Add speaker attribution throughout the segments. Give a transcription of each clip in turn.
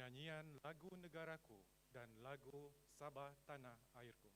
Speaker 1: nyanyian lagu negaraku dan lagu Sabah Tanah Airku.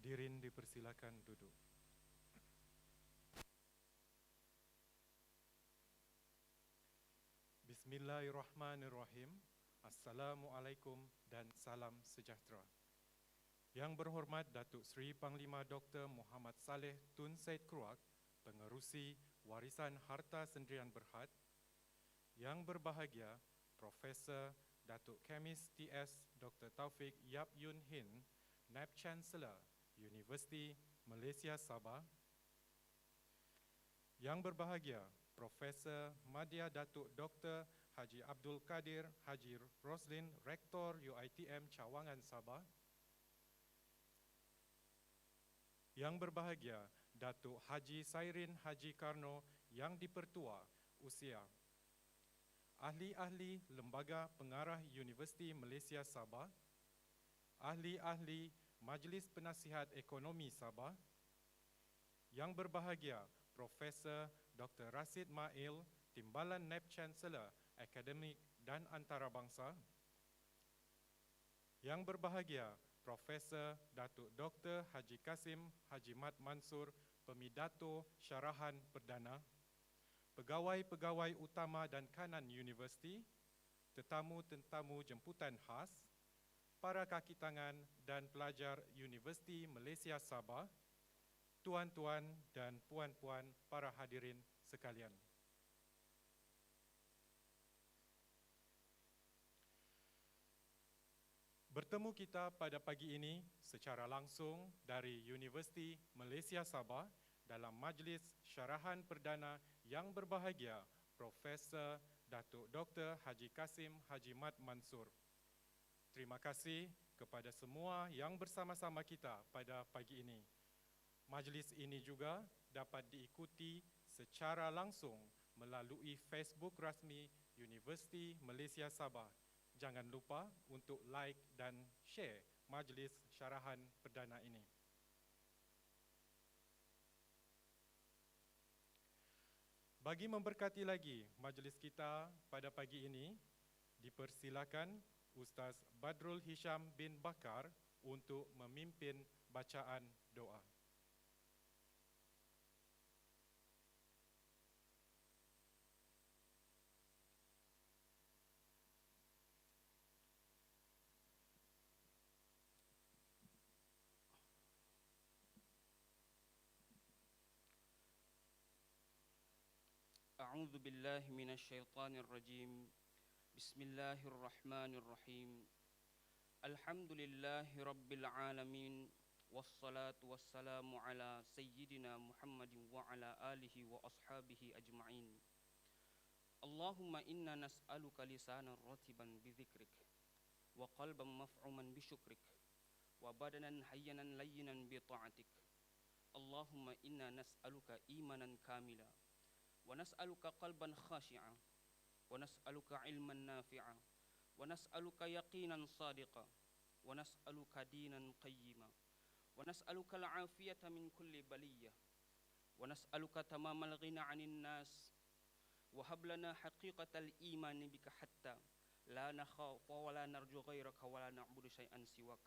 Speaker 1: Hadirin dipersilakan duduk. Bismillahirrahmanirrahim. Assalamualaikum dan salam sejahtera. Yang berhormat Datuk Seri Panglima Dr. Muhammad Saleh Tun Said Keruak, Pengerusi Warisan Harta Sendirian Berhad. Yang berbahagia Profesor Datuk Kemis TS Dr. Taufik Yap Yun Hin, Naib Chancellor Universiti Malaysia Sabah. Yang berbahagia Profesor Madya Datuk Dr. Haji Abdul Kadir Haji Roslin, Rektor UiTM Cawangan Sabah. Yang berbahagia Datuk Haji Sairin Haji Karno yang dipertua usia. Ahli-ahli Lembaga Pengarah Universiti Malaysia Sabah. Ahli-ahli Majlis Penasihat Ekonomi Sabah. Yang berbahagia Profesor Dr. Rasid Mail, Timbalan Naib Chancellor Akademik dan Antarabangsa. Yang berbahagia Profesor Datuk Dr. Haji Kasim Haji Mansur, Pemidato Syarahan Perdana, pegawai-pegawai utama dan kanan universiti, tetamu-tetamu jemputan khas, para kaki tangan dan pelajar Universiti Malaysia Sabah, tuan-tuan dan puan-puan para hadirin sekalian. Bertemu kita pada pagi ini secara langsung dari Universiti Malaysia Sabah dalam Majlis Syarahan Perdana yang berbahagia Profesor Datuk Dr. Haji Kasim Haji Mansur. Terima kasih kepada semua yang bersama-sama kita pada pagi ini. Majlis ini juga dapat diikuti secara langsung melalui Facebook rasmi Universiti Malaysia Sabah. Jangan lupa untuk like dan share Majlis Syarahan Perdana ini. Bagi memberkati lagi majlis kita pada pagi ini, dipersilakan Ustaz Badrul Hisham bin Bakar, untuk memimpin bacaan doa.
Speaker 2: أعوذ بالله من الشيطان الرجيم. بسم الله الرحمن الرحيم. الحمد لله رب العالمين، والصلاة والسلام على سيدنا محمد وعلى آله وأصحابه أجمعين. اللهم إنا نسألك لسانا رطبا بذكرك، وقلبا مفعوما بشكرك، وبدنا حينا لينا بطاعتك. اللهم إنا نسألك إيمانا كاملا، ونسألك قلبا خاشعا، ونسألك علما نافعا، ونسألك يقينا صادقا، ونسألك دينا قيما، ونسألك العافية من كل بلية، ونسألك تمام الغنى عن الناس. وهب لنا حقيقة الإيمان بك حتى لا نخاف ولا نرجو غيرك ولا نعبد شيئا سواك.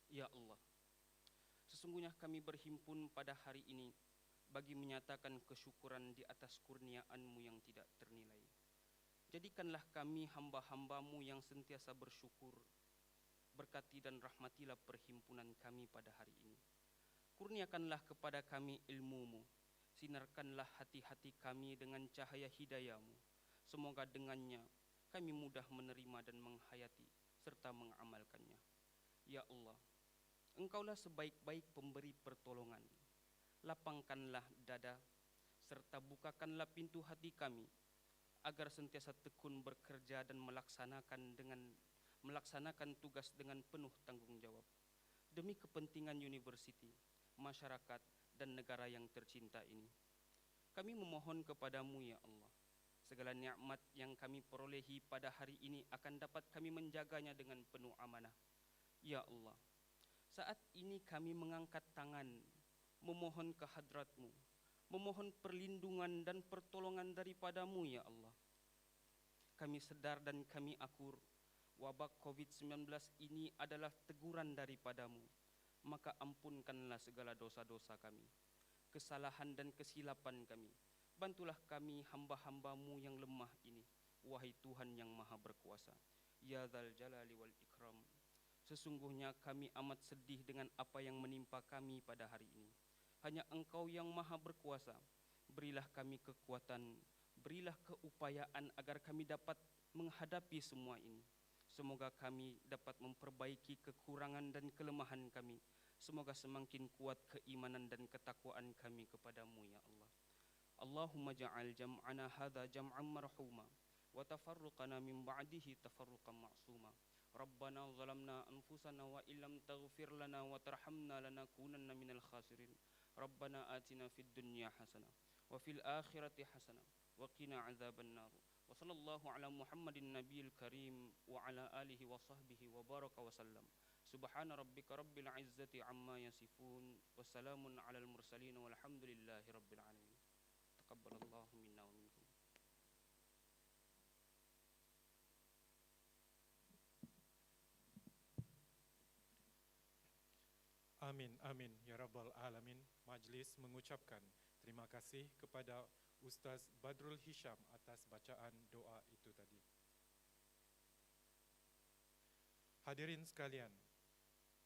Speaker 2: Ya Allah, sesungguhnya kami berhimpun pada hari ini bagi menyatakan kesyukuran di atas kurnia-Mu yang tidak ternilai. Jadikanlah kami hamba-hamba-Mu yang sentiasa bersyukur. Berkati dan rahmatilah perhimpunan kami pada hari ini. Kurniakanlah kepada kami ilmu-Mu. Sinarkanlah hati-hati kami dengan cahaya hidayah-Mu. Semoga dengannya kami mudah menerima dan menghayati serta mengamalkannya. Ya Allah, Engkaulah sebaik-baik pemberi pertolongan. Lapangkanlah dada serta bukakanlah pintu hati kami agar sentiasa tekun bekerja dan melaksanakan tugas dengan penuh tanggung jawab demi kepentingan universiti, masyarakat dan negara yang tercinta ini. Kami memohon kepadamu ya Allah, segala nikmat yang kami perolehi pada hari ini akan dapat kami menjaganya dengan penuh amanah. Ya Allah, saat ini kami mengangkat tangan, memohon ke hadrat-Mu, memohon perlindungan dan pertolongan daripadamu ya Allah. Kami sedar dan kami akur, wabah COVID-19 ini adalah teguran daripadamu. Maka ampunkanlah segala dosa-dosa kami, kesalahan dan kesilapan kami. Bantulah kami hamba-hamba-Mu yang lemah ini, wahai Tuhan yang maha berkuasa. Ya Dzal Jalali wal Ikram. Sesungguhnya kami amat sedih dengan apa yang menimpa kami pada hari ini. Hanya Engkau yang maha berkuasa. Berilah kami kekuatan, berilah keupayaan agar kami dapat menghadapi semua ini. Semoga kami dapat memperbaiki kekurangan dan kelemahan kami. Semoga semakin kuat keimanan dan ketakwaan kami kepadamu ya Allah. Allahumma ja'al jam'ana hadha jam'an marhuma, wa tafarruqana min ba'dihi tafarruqan ma'suma. Rabbana zalamna anfusana wa illam taghfir lana wa tarhamna lanakunanna minal khasirin. Rabbana atina fid dunya hasanah wa fil akhirati hasanah wa qina azaban nar. Wa sallallahu ala Muhammadin nabiyil karim wa ala alihi wa sahbihi wa baraka wa sallam. Subhana rabbika rabbil izzati amma yasifun wa salamun alal mursalin walhamdulillahi rabbil alamin. Taqabbalallahu minna wa minkum.
Speaker 1: Amin, amin, ya Rabbal Alamin. Majlis mengucapkan terima kasih kepada Ustaz Badrul Hisham atas bacaan doa itu tadi. Hadirin sekalian,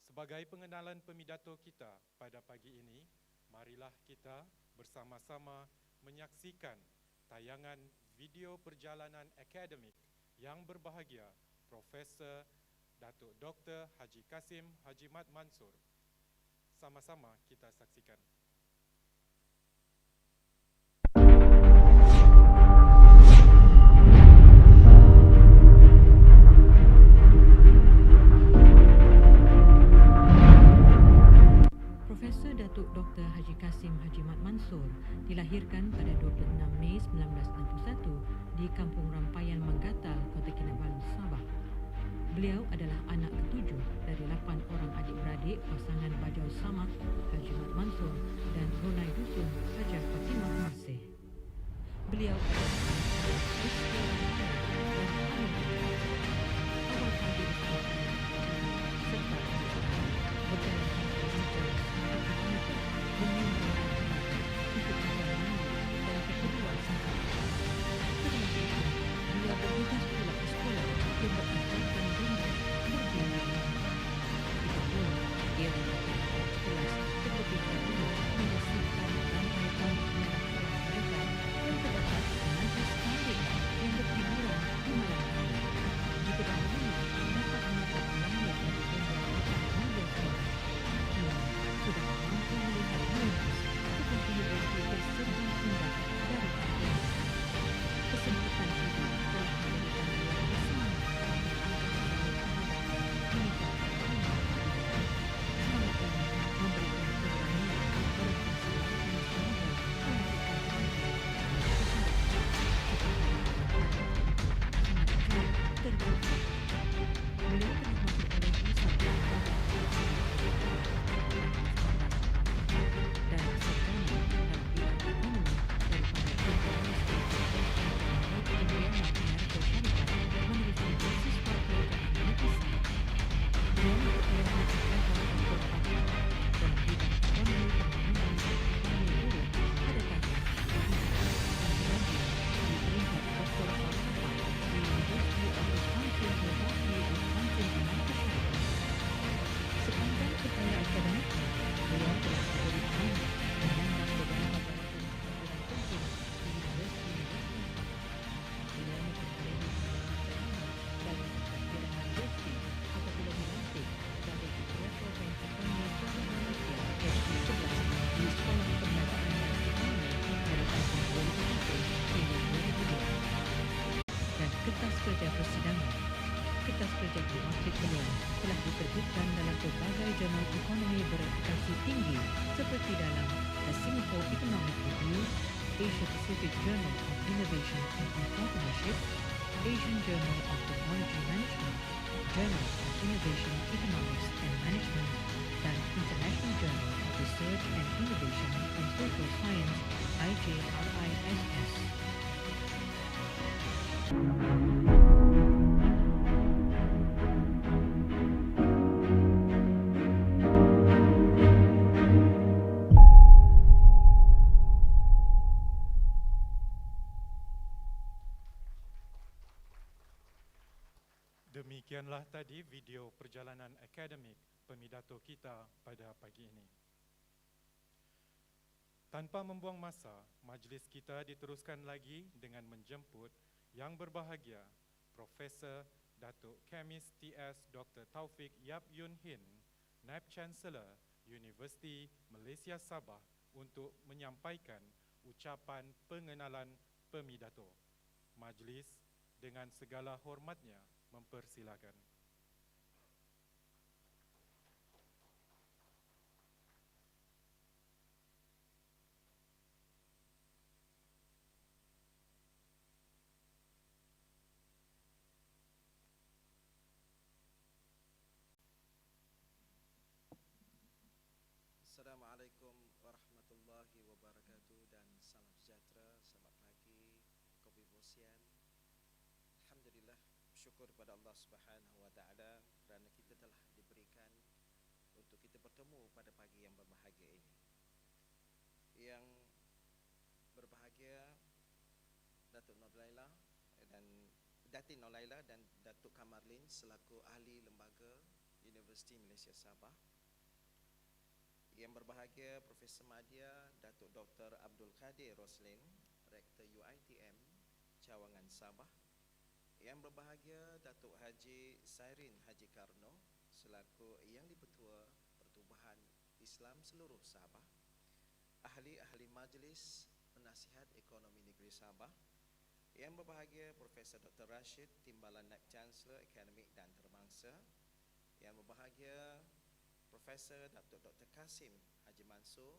Speaker 1: sebagai pengenalan pemidato kita pada pagi ini, marilah kita bersama-sama menyaksikan tayangan video perjalanan akademik yang berbahagia Profesor Datuk Dr. Haji Kasim Haji Mansur. Sama-sama kita saksikan.
Speaker 3: Profesor Datuk Dr. Haji Kasim Haji Mansur dilahirkan pada 26 Mei 1961 di Kampung Rampayan Manggata, Kota Kinabalu, Sabah. Beliau adalah anak ketujuh dari 8 orang adik-beradik pasangan Bajau Samad Haji Mansur dan Ronai Dusun Hajah Fatimah Masih. Beliau adalah anak Syarahan Perdana Profesor. Kertas kerja klimatik beliau telah diterbitkan dalam berbagai jurnal ekonomi bereputasi tinggi seperti dalam The Singapore Economic Review, Asia Pacific Journal of Innovation and Entrepreneurship, Asian Journal of Technology Management, Journal of Innovation, Economics and Management, dan International Journal of Research and Innovation in Social Science, IJRISS.
Speaker 1: Demikianlah tadi video perjalanan akademik pemidato kita pada pagi ini. Tanpa membuang masa, majlis kita diteruskan lagi dengan menjemput yang berbahagia Profesor Datuk Kemis TS Dr. Taufik Yap Yun Hin, Naib Chancellor Universiti Malaysia Sabah untuk menyampaikan ucapan pengenalan pemidato. Majlis dengan segala hormatnya mempersilakan.
Speaker 4: Assalamualaikum warahmatullahi wabarakatuh dan salam sejahtera. Selamat pagi, kopi bosian. Alhamdulillah, bersyukur kepada Allah Subhanahu wa taala kerana kita telah diberikan untuk kita bertemu pada pagi yang berbahagia ini. Yang berbahagia Datuk Nolaila dan Datin Nolaila dan Datuk Kamarlin selaku ahli lembaga Universiti Malaysia Sabah. Yang berbahagia Profesor Madya Datuk Dr. Abdul Kadir Roslin, Rektor UiTM Cawangan Sabah. Yang berbahagia Datuk Haji Sairin Haji Karno selaku Yang di-Pertua Pertubuhan Islam seluruh Sabah. Ahli-ahli majlis Penasihat Ekonomi Negeri Sabah. Yang berbahagia Profesor Dr. Rashid Timbalan Naib Chancellor Akademik dan Terbangsa. Yang berbahagia Profesor Datuk Dr. Kasim Haji Mansur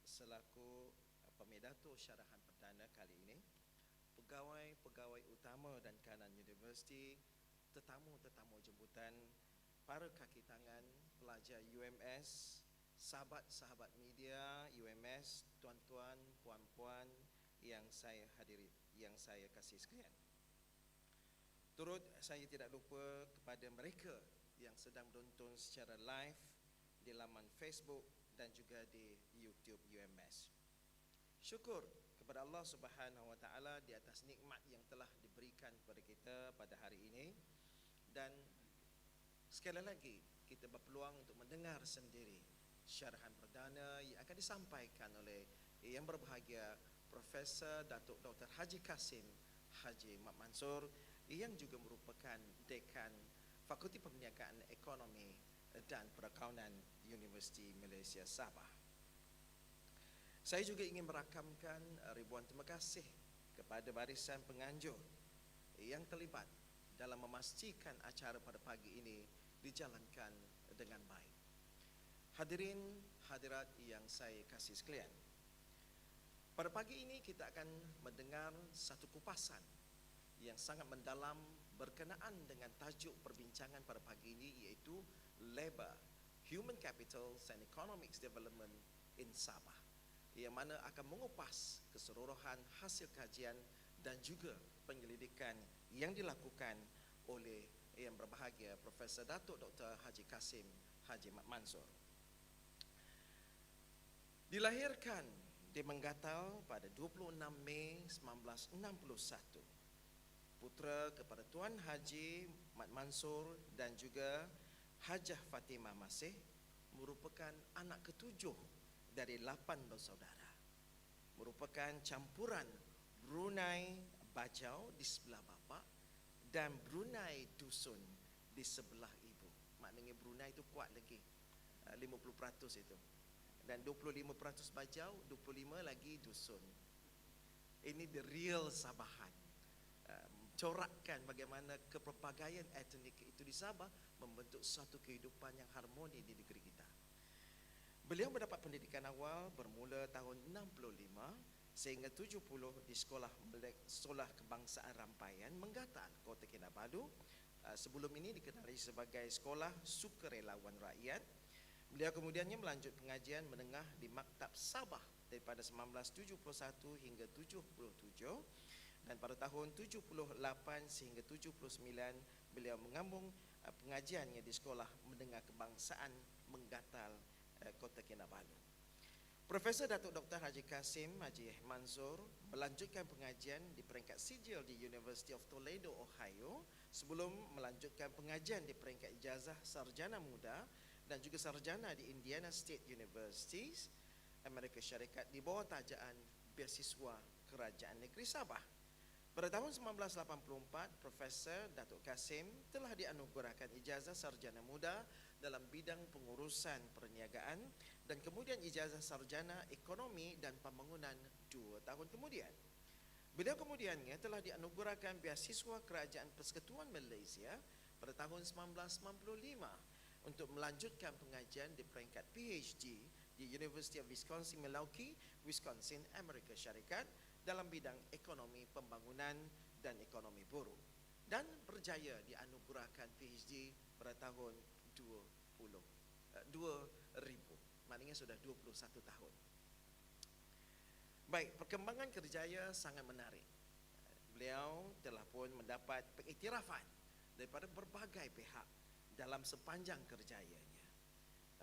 Speaker 4: selaku pemidato syarahan perdana kali ini, pegawai-pegawai utama dan kanan universiti, tetamu-tetamu jemputan, para kaki tangan, pelajar UMS, sahabat-sahabat media UMS, tuan-tuan, puan-puan yang saya hadiri, yang saya kasih sekalian. Turut saya tidak lupa kepada mereka yang sedang menonton secara live di laman Facebook dan juga di YouTube UMS. Syukur kepada Allah Subhanahu wa taala di atas nikmat yang telah diberikan kepada kita pada hari ini, dan sekali lagi kita berpeluang untuk mendengar sendiri syarahan perdana yang akan disampaikan oleh yang berbahagia Profesor Datuk Dr. Haji Kasim Haji Mansur yang juga merupakan Dekan Fakulti Perniagaan Ekonomi dan Perakaunan Universiti Malaysia Sabah. Saya juga ingin merakamkan ribuan terima kasih kepada barisan penganjur yang terlibat dalam memastikan acara pada pagi ini dijalankan dengan baik. Hadirin hadirat yang saya kasih sekalian, pada pagi ini kita akan mendengar satu kupasan yang sangat mendalam berkenaan dengan tajuk perbincangan pada pagi ini, iaitu Labour, Human Capital and Economics Development in Sabah, yang mana akan mengupas keseluruhan hasil kajian dan juga penyelidikan yang dilakukan oleh yang berbahagia Profesor Datuk Dr. Haji Kasim Haji Mansur. Dilahirkan di Menggatal pada 26 Mei 1961, putra kepada Tuan Haji Mat Mansur dan juga Hajah Fatimah Masih, merupakan anak ketujuh dari 8 bersaudara. Merupakan campuran Brunei Bajau di sebelah bapa dan Brunei Dusun di sebelah ibu. Maknanya Brunei itu kuat lagi, 50% itu. Dan 25% Bajau, 25 lagi Dusun. Ini the real Sabahan. corakkan bagaimana kepelbagaian etnik itu di Sabah membentuk satu kehidupan yang harmoni di negeri kita. Beliau mendapat pendidikan awal bermula tahun 65 sehingga 70 di Sekolah Kebangsaan Rampayan Menggatal, Kota Kinabalu. Sebelum ini dikenali sebagai Sekolah Sukarelawan Rakyat. Beliau kemudiannya melanjut pengajian menengah di Maktab Sabah daripada 1971 hingga 77, dan pada tahun 78 sehingga 79 beliau mengambung pengajiannya di Sekolah Menengah Kebangsaan Menggatal, Kota Kinabalu. Profesor Datuk Dr. Haji Kasim Haji Mansur melanjutkan pengajian di peringkat sijil di University of Toledo, Ohio, sebelum melanjutkan pengajian di peringkat ijazah sarjana muda dan juga sarjana di Indiana State University, Amerika Syarikat, di bawah tajaan beasiswa Kerajaan Negeri Sabah. Pada tahun 1984, Profesor Datuk Kasim telah dianugerahkan ijazah sarjana muda dalam bidang pengurusan perniagaan dan kemudian ijazah sarjana ekonomi dan pembangunan 2 tahun kemudian. Beliau kemudiannya telah dianugerahkan beasiswa Kerajaan Persekutuan Malaysia pada tahun 1995 untuk melanjutkan pengajian di peringkat PhD di University of Wisconsin-Milwaukee, Wisconsin, Amerika Syarikat dalam bidang ekonomi pembangunan dan ekonomi buruh, dan berjaya dianugerahkan PhD pada tahun 2000, maknanya sudah 21 tahun. Baik, perkembangan kerjaya sangat menarik. Beliau telah pun mendapat pengiktirafan daripada berbagai pihak dalam sepanjang kerjayanya.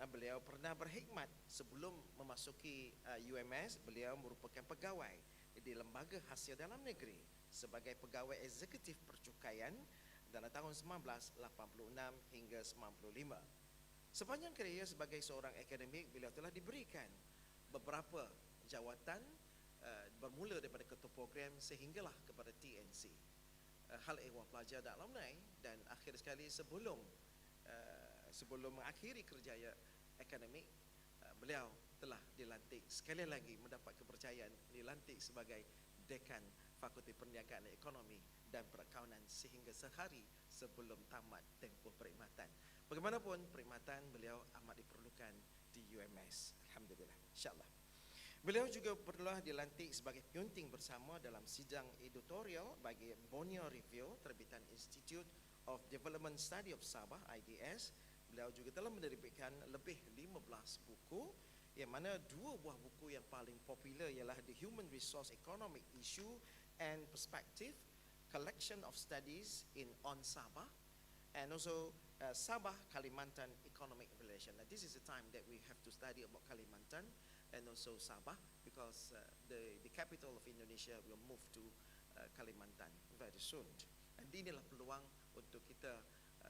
Speaker 4: Beliau pernah berkhidmat sebelum memasuki UMS. Beliau merupakan pegawai di Lembaga Hasil Dalam Negeri sebagai pegawai eksekutif percukaian dalam tahun 1986 hingga 95. Sepanjang kerjaya sebagai seorang akademik, beliau telah diberikan beberapa jawatan, bermula daripada ketua program sehinggalah kepada TNC, hal ehwal pelajar dan alumni, dan akhir sekali sebelum mengakhiri kerjaya akademik, beliau telah dilantik sekali lagi, mendapat kepercayaan dilantik sebagai Dekan Fakulti Perniagaan dan Ekonomi dan Perakaunan sehingga sehari sebelum tamat tempoh perkhidmatan. Bagaimanapun, perkhidmatan beliau amat diperlukan di UMS. Alhamdulillah, insyaAllah. Beliau juga telah dilantik sebagai penyunting bersama dalam sidang editorial bagi Borneo Review terbitan Institute of Development Study of Sabah, IDS. Beliau juga telah menerbitkan lebih 15 buku, yang mana 2 buah buku yang paling popular ialah The Human Resource Economic Issue and Perspective, Collection of Studies on Sabah, and also Sabah Kalimantan Economic Relation. Now, this is the time that we have to study about Kalimantan and also Sabah, because the capital of Indonesia will move to Kalimantan very soon. Dan inilah peluang untuk kita.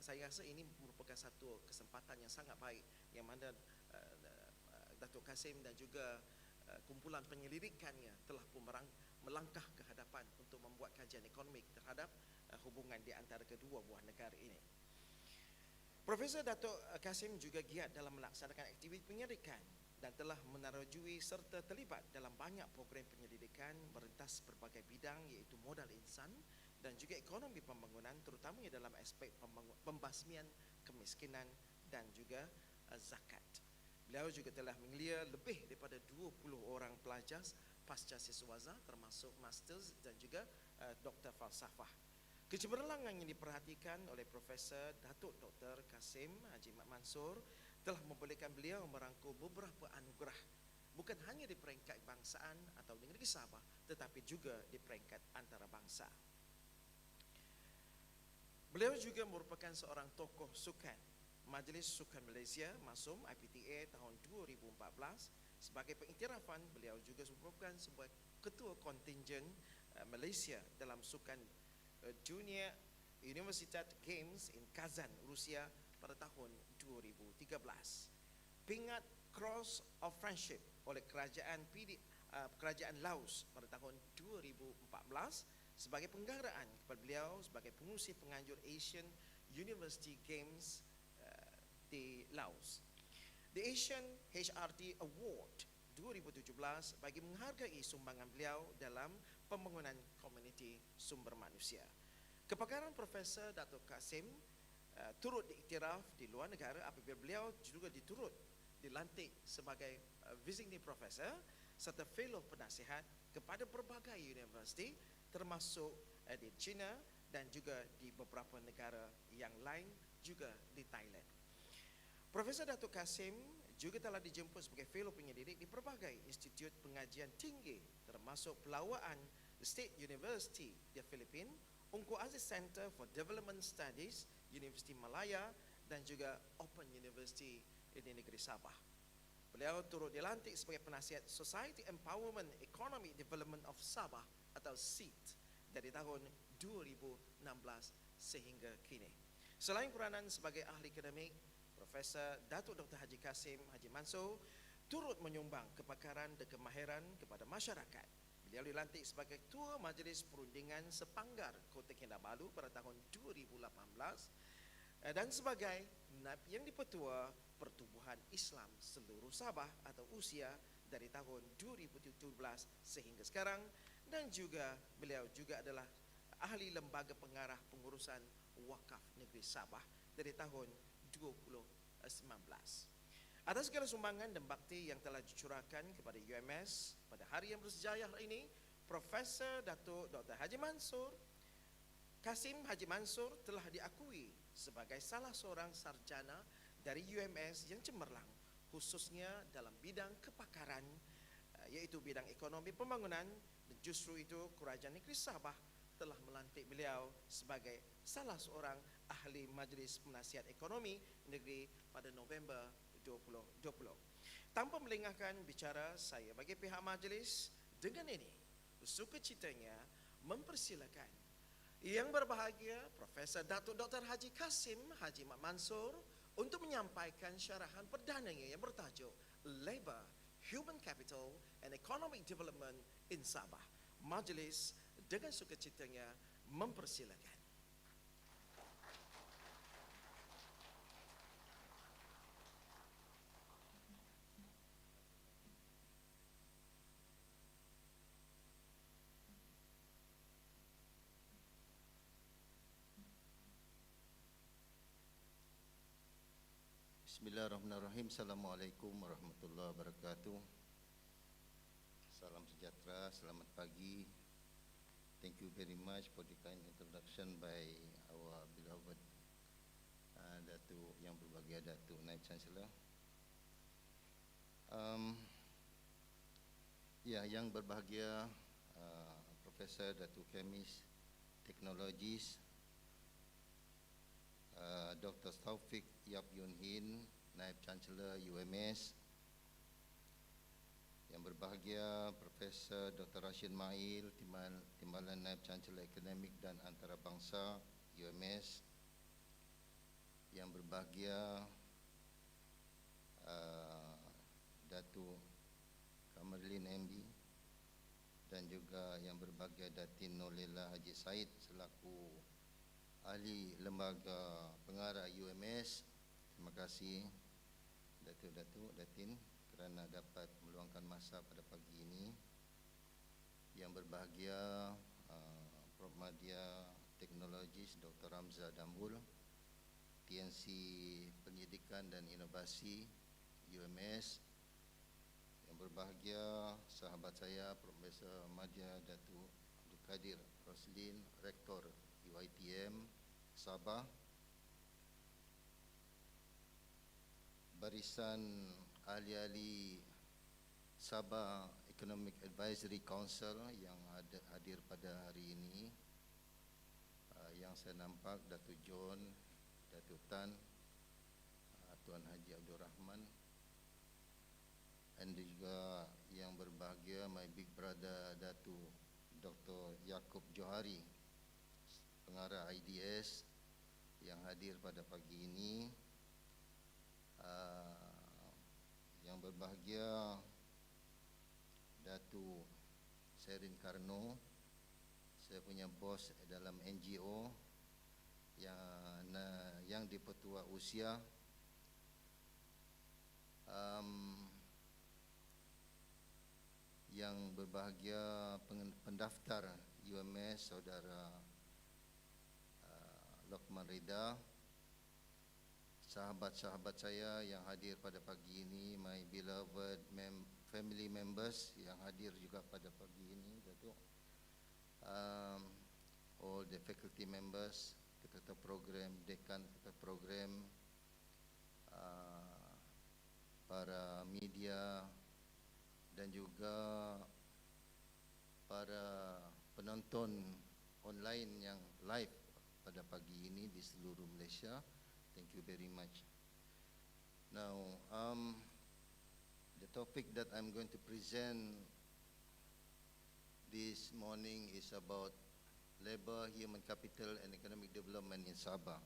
Speaker 4: Saya rasa ini merupakan satu kesempatan yang sangat baik, yang mana Datuk Kasim dan juga kumpulan penyelidikannya telah pun melangkah ke hadapan untuk membuat kajian ekonomi terhadap hubungan di antara kedua buah negara ini. Profesor Datuk Kasim juga giat dalam melaksanakan aktiviti penyelidikan dan telah menerjui serta terlibat dalam banyak program penyelidikan merentas berbagai bidang, iaitu modal insan dan juga ekonomi pembangunan, terutamanya dalam aspek pembasmian kemiskinan dan juga zakat. Beliau juga telah mengelia lebih daripada 20 orang pelajar pasca siswaza, termasuk masters dan juga doktor falsafah. Kecemerlangan yang diperhatikan oleh Profesor Datuk Dr. Kasim Haji Mansur telah membolehkan beliau merangkul beberapa anugerah, bukan hanya di peringkat kebangsaan atau di negeri Sabah, tetapi juga di peringkat antarabangsa. Beliau juga merupakan seorang tokoh sukan Majlis Sukan Malaysia Masum IPTA tahun 2014. Sebagai pengiktirafan, beliau juga merupakan sebuah ketua kontingen Malaysia dalam sukan Junior Universitat Games in Kazan, Rusia pada tahun 2013. Pingat Cross of Friendship oleh Kerajaan Laos pada tahun 2014 sebagai penghargaan kepada beliau sebagai pengurusi penganjur Asian University Games di Laos. The Asian HRD Award 2017 bagi menghargai sumbangan beliau dalam pembangunan komuniti sumber manusia. Kepakaran Profesor Datuk Kasim turut diiktiraf di luar negara apabila beliau juga dilantik sebagai visiting professor serta fellow penasihat kepada berbagai universiti termasuk di China dan juga di beberapa negara yang lain, juga di Thailand. Profesor Datuk Kasim juga telah dijemput sebagai fellow penyelidik di berbagai institut pengajian tinggi termasuk Pelawaan State University di Filipina, Ungku Aziz Center for Development Studies, Universiti Malaya dan juga Open University di negeri Sabah. Beliau turut dilantik sebagai penasihat Society Empowerment Economic Development of Sabah atau SEED dari tahun 2016 sehingga kini. Selain peranan sebagai ahli akademik, Profesor Datuk Dr. Haji Kasim Haji Mansur turut menyumbang kepakaran dan kemahiran kepada masyarakat. Beliau dilantik sebagai Ketua Majlis Perundingan Sepanggar Kota Kinabalu pada tahun 2018 dan sebagai Naib yang dipertua Pertubuhan Islam seluruh Sabah atau usia dari tahun 2017 sehingga sekarang, dan juga beliau juga adalah ahli lembaga pengarah pengurusan wakaf negeri Sabah dari tahun 2019. Atas segala sumbangan dan bakti yang telah dicurahkan kepada UMS pada hari yang bersejarah ini, Profesor Datuk Dr. Haji Mansur Kasim Haji Mansur telah diakui sebagai salah seorang sarjana dari UMS yang cemerlang, khususnya dalam bidang kepakaran, iaitu bidang ekonomi pembangunan, dan justru itu Kerajaan Negeri Sabah telah melantik beliau sebagai salah seorang ahli Majlis Penasihat Ekonomi Negeri pada November 2020. Tanpa melengahkan bicara, saya bagi pihak majlis dengan ini sukacitanya mempersilakan Yang Berbahagia Profesor Datuk Dr. Haji Kasim Haji Mansur untuk menyampaikan syarahan perdananya yang bertajuk Labour, Human Capital and Economic Development in Sabah. Majlis dengan sukacitanya mempersilakan.
Speaker 5: Bismillahirrahmanirrahim. Assalamualaikum warahmatullahi wabarakatuh. Salam sejahtera, selamat pagi. Thank you very much for the kind introduction by our beloved Datuk Yang Berbahagia Datuk Naib Chancellor. Yang Berbahagia Profesor Datuk Kemis Teknologis Dr. Taufik Yap Yun Hin, Naib Chancellor UMS. Yang Berbahagia Profesor Dr. Rashid Mail, Timbalan Naib Chancellor Akademik dan Antarabangsa UMS. Yang Berbahagia Datuk Kamarlin MB, dan juga Yang Berbahagia Datin Nolela Haji Said selaku Ahli Lembaga Pengarah UMS. Terima kasih Datuk-Datuk, Datin kerana dapat meluangkan masa pada pagi ini. Yang Berbahagia Prof. Madya Teknologis Dr. Ramza Dambul, TNC Pendidikan dan Inovasi UMS. Yang Berbahagia sahabat saya Profesor Madya Datuk Abdul Kadir Roslin, Rektor UiTM Sabah. Barisan ahli-ahli Sabah Economic Advisory Council yang hadir pada hari ini, yang saya nampak Datuk John, Datuk Tan, Tuan Haji Abdul Rahman, dan juga Yang Berbahagia my big brother Datuk Dr. Yaakob Johari, Pengarah IDS yang hadir pada pagi ini. Yang Berbahagia Datuk Serin Karno, saya punya bos dalam NGO yang dipertua usia. Yang Berbahagia pendaftar UMS Saudara Lokman Rida, sahabat-sahabat saya yang hadir pada pagi ini, my beloved family members yang hadir juga pada pagi ini, Datuk, all the faculty members, ketua program, dekan ketua program, para media dan juga para penonton online yang live pada pagi ini di seluruh Malaysia. Thank you very much. Now, the topic that I'm going to present this morning is about labor, human capital, and economic development in Sabah.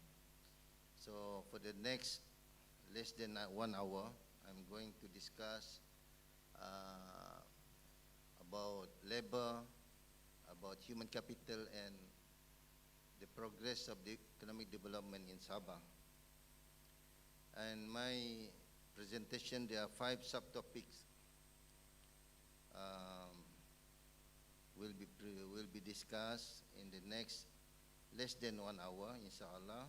Speaker 5: So, for the next less than 1 hour, I'm going to discuss about labor, about human capital, and the progress of the economic development in Sabah. And my presentation, there are 5 subtopics will be discussed in the next less than 1 hour, inshallah.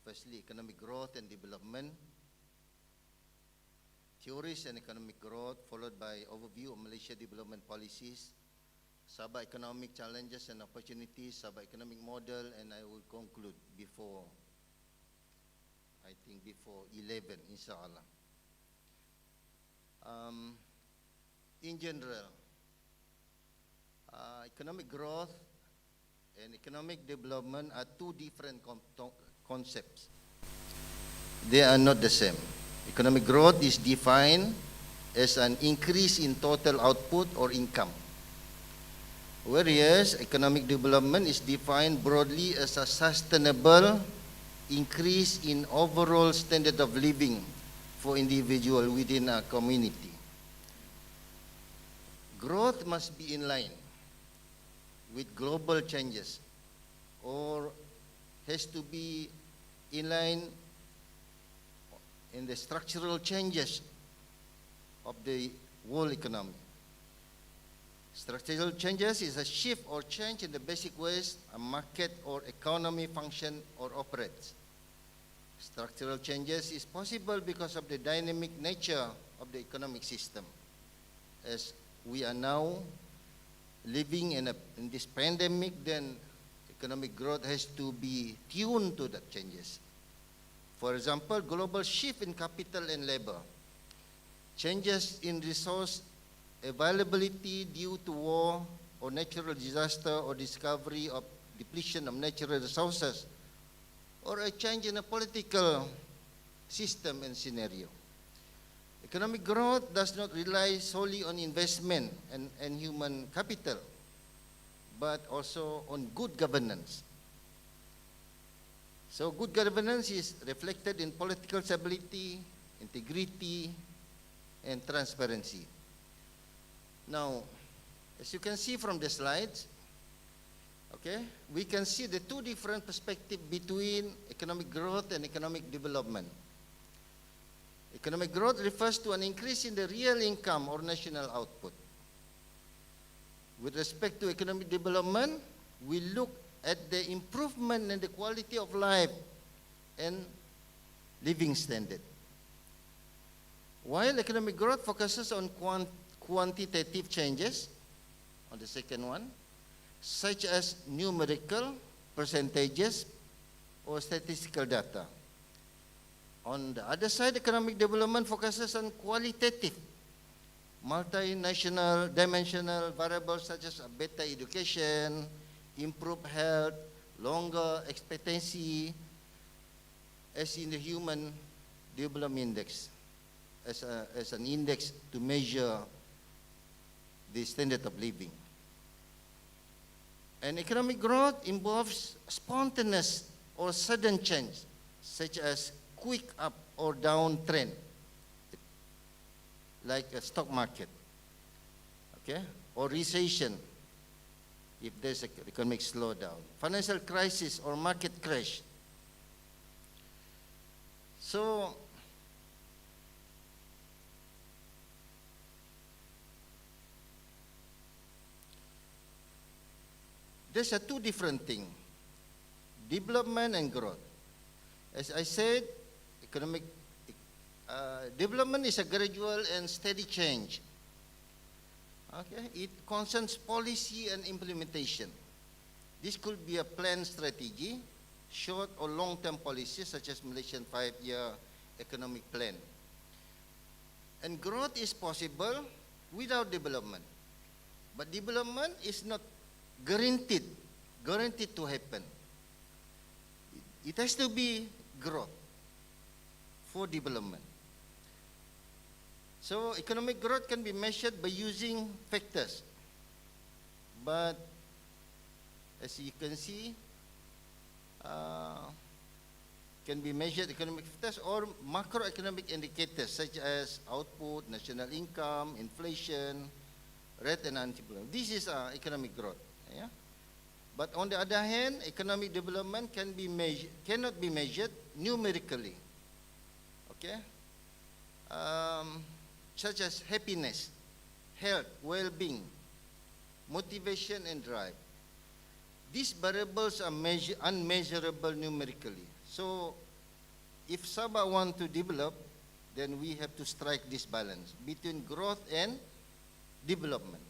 Speaker 5: Firstly, economic growth and development, theories and economic growth, followed by overview of Malaysia development policies, Sabah economic challenges and opportunities, Sabah economic model, and I will conclude before 11, inshallah. In general, economic growth and economic development are 2 different concepts. They are not the same. Economic growth is defined as an increase in total output or income, whereas economic development is defined broadly as a sustainable increase in overall standard of living for individuals within a community. Growth must be in line with global changes, or has to be in line in the structural changes of the world economy. Structural changes is a shift or change in the basic ways a market or economy function or operates. Structural changes is possible because of the dynamic nature of the economic system. As we are now living in this pandemic, then economic growth has to be tuned to the changes. For example, global shift in capital and labor, changes in resource availability due to war or natural disaster or discovery of depletion of natural resources, or a change in a political system and scenario. Economic growth does not rely solely on investment and human capital, but also on good governance. So good governance is reflected in political stability, integrity, and transparency. Now, as you can see from the slides, okay, we can see the 2 different perspectives between economic growth and economic development. Economic growth refers to an increase in the real income or national output. With respect to economic development, we look at the improvement in the quality of life and living standard. While economic growth focuses on quantitative changes, on the second one, such as numerical, percentages, or statistical data. On the other side, economic development focuses on qualitative, multinational, dimensional variables such as better education, improved health, longer expectancy, as in the Human Development Index, as an index to measure the standard of living. And economic growth involves spontaneous or sudden change, such as quick up or down trend, like a stock market, okay, or recession, if there's an economic slowdown, financial crisis or market crash. So, there's 2 different things. development and growth. As I said, economic development is a gradual and steady change. Okay, it concerns policy and implementation. This could be a planned strategy, short or long-term policies such as Malaysian 5-year economic plan. And growth is possible without development. But development is not guaranteed to happen. It has to be growth for development. So economic growth can be measured by using factors. But as you can see, can be measured economic factors or macroeconomic indicators such as output, national income, inflation, rate and unemployment. This is economic growth. Yeah? But on the other hand, economic development cannot be measured numerically. Okay? Such as happiness, health, well-being, motivation and drive. These variables are unmeasurable numerically. So, if Sabah want to develop, then we have to strike this balance between growth and development.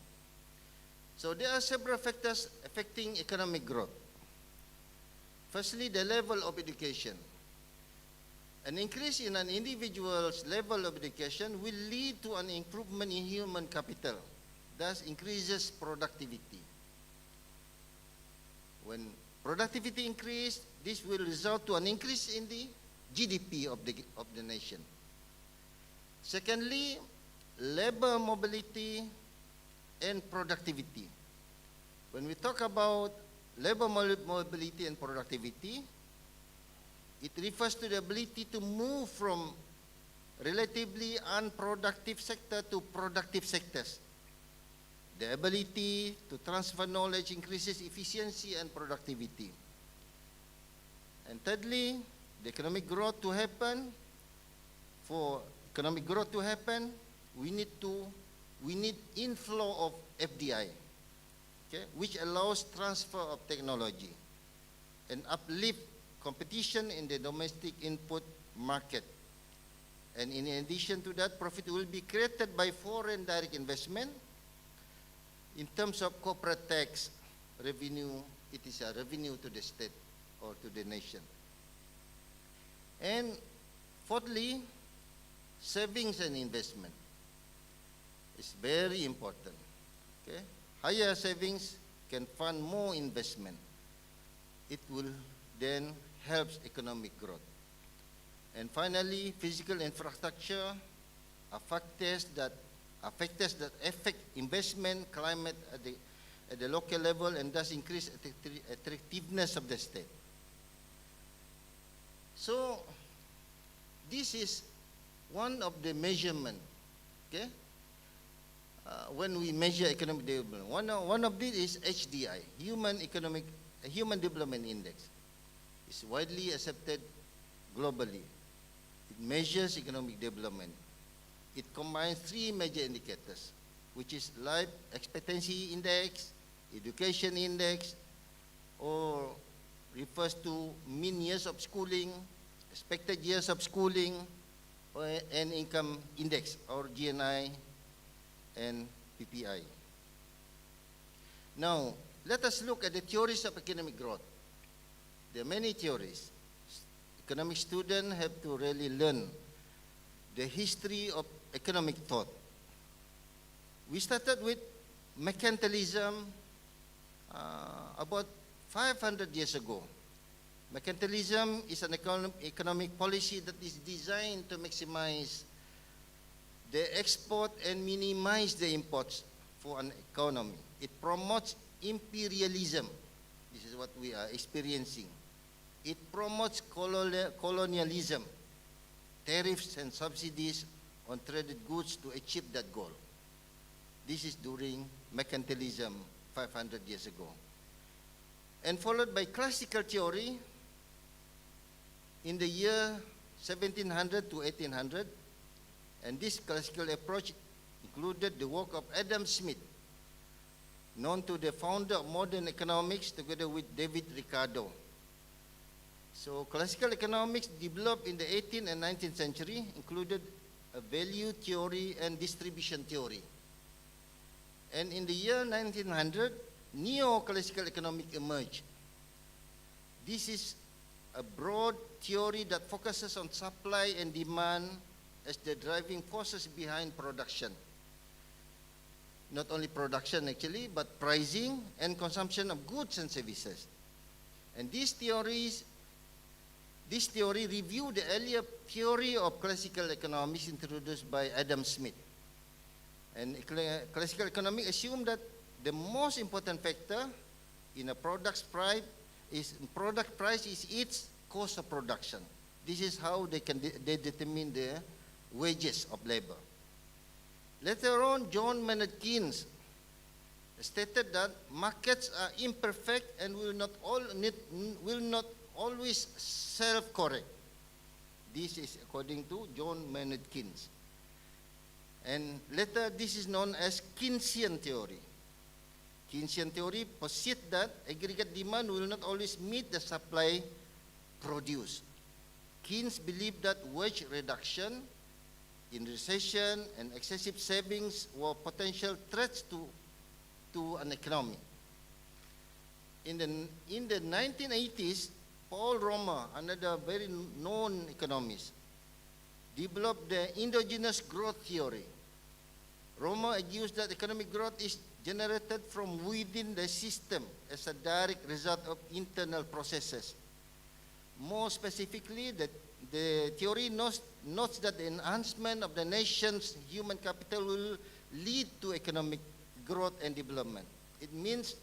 Speaker 5: So, there are several factors affecting economic growth. Firstly, the level of education. An increase in an individual's level of education will lead to an improvement in human capital, thus increases productivity. When productivity increases, this will result to an increase in the GDP of the nation. Secondly, labor mobility and productivity. When we talk about labor mobility and productivity, it refers to the ability to move from relatively unproductive sector to productive sectors. The ability to transfer knowledge increases efficiency and productivity. And thirdly, the economic growth to happen, for economic growth to happen, we need inflow of FDI, okay, which allows transfer of technology and uplift competition in the domestic input market. And in addition to that, profit will be created by foreign direct investment. In terms of corporate tax revenue, it is a revenue to the state or to the nation. And fourthly, savings and investment is very important. Okay? Higher savings can fund more investment. It will then help economic growth. And finally, physical infrastructure are factors that affect investment climate at the local level and thus increase attractiveness of the state. So, this is one of the measurement, okay? When we measure economic development, one of these is HDI, Human Development Index. It's widely accepted globally. It measures economic development. It combines three major indicators, which is life expectancy index, education index, or refers to mean years of schooling, expected years of schooling, and income index, or GNI and PPI. Now, let us look at the theories of economic growth. There are many theories. Economic students have to really learn the history of economic thought. We started with mercantilism about 500 years ago. Mercantilism is an economic policy that is designed to maximize the export and minimize the imports for an economy. It promotes imperialism. This is what we are experiencing. It promotes colonialism, tariffs and subsidies on traded goods to achieve that goal. This is during mercantilism 500 years ago. And followed by classical theory in the year 1700 to 1800. And this classical approach included the work of Adam Smith, known to the founder of modern economics, together with David Ricardo. So classical economics developed in the 18th and 19th century included a value theory and distribution theory. And in the year 1900, neo-classical economics emerged. This is a broad theory that focuses on supply and demand as the driving forces behind production. Not only production actually, but pricing and consumption of goods and services. And this theory reviewed the earlier theory of classical economics introduced by Adam Smith. And classical economics assumed that the most important factor in a product price is its cost of production. This is how they determine the wages of labor. Later on, John Maynard Keynes stated that markets are imperfect and will not always self-correct. This is according to John Maynard Keynes. And later, this is known as Keynesian theory. Keynesian theory posits that aggregate demand will not always meet the supply produced. Keynes believed that wage reduction in recession and excessive savings were potential threats to an economy. In the 1980s, Paul Romer, another very known economist, developed the endogenous growth theory. Romer argues that economic growth is generated from within the system as a direct result of internal processes. More specifically, the theory notes that the enhancement of the nation's human capital will lead to economic growth and development. It means,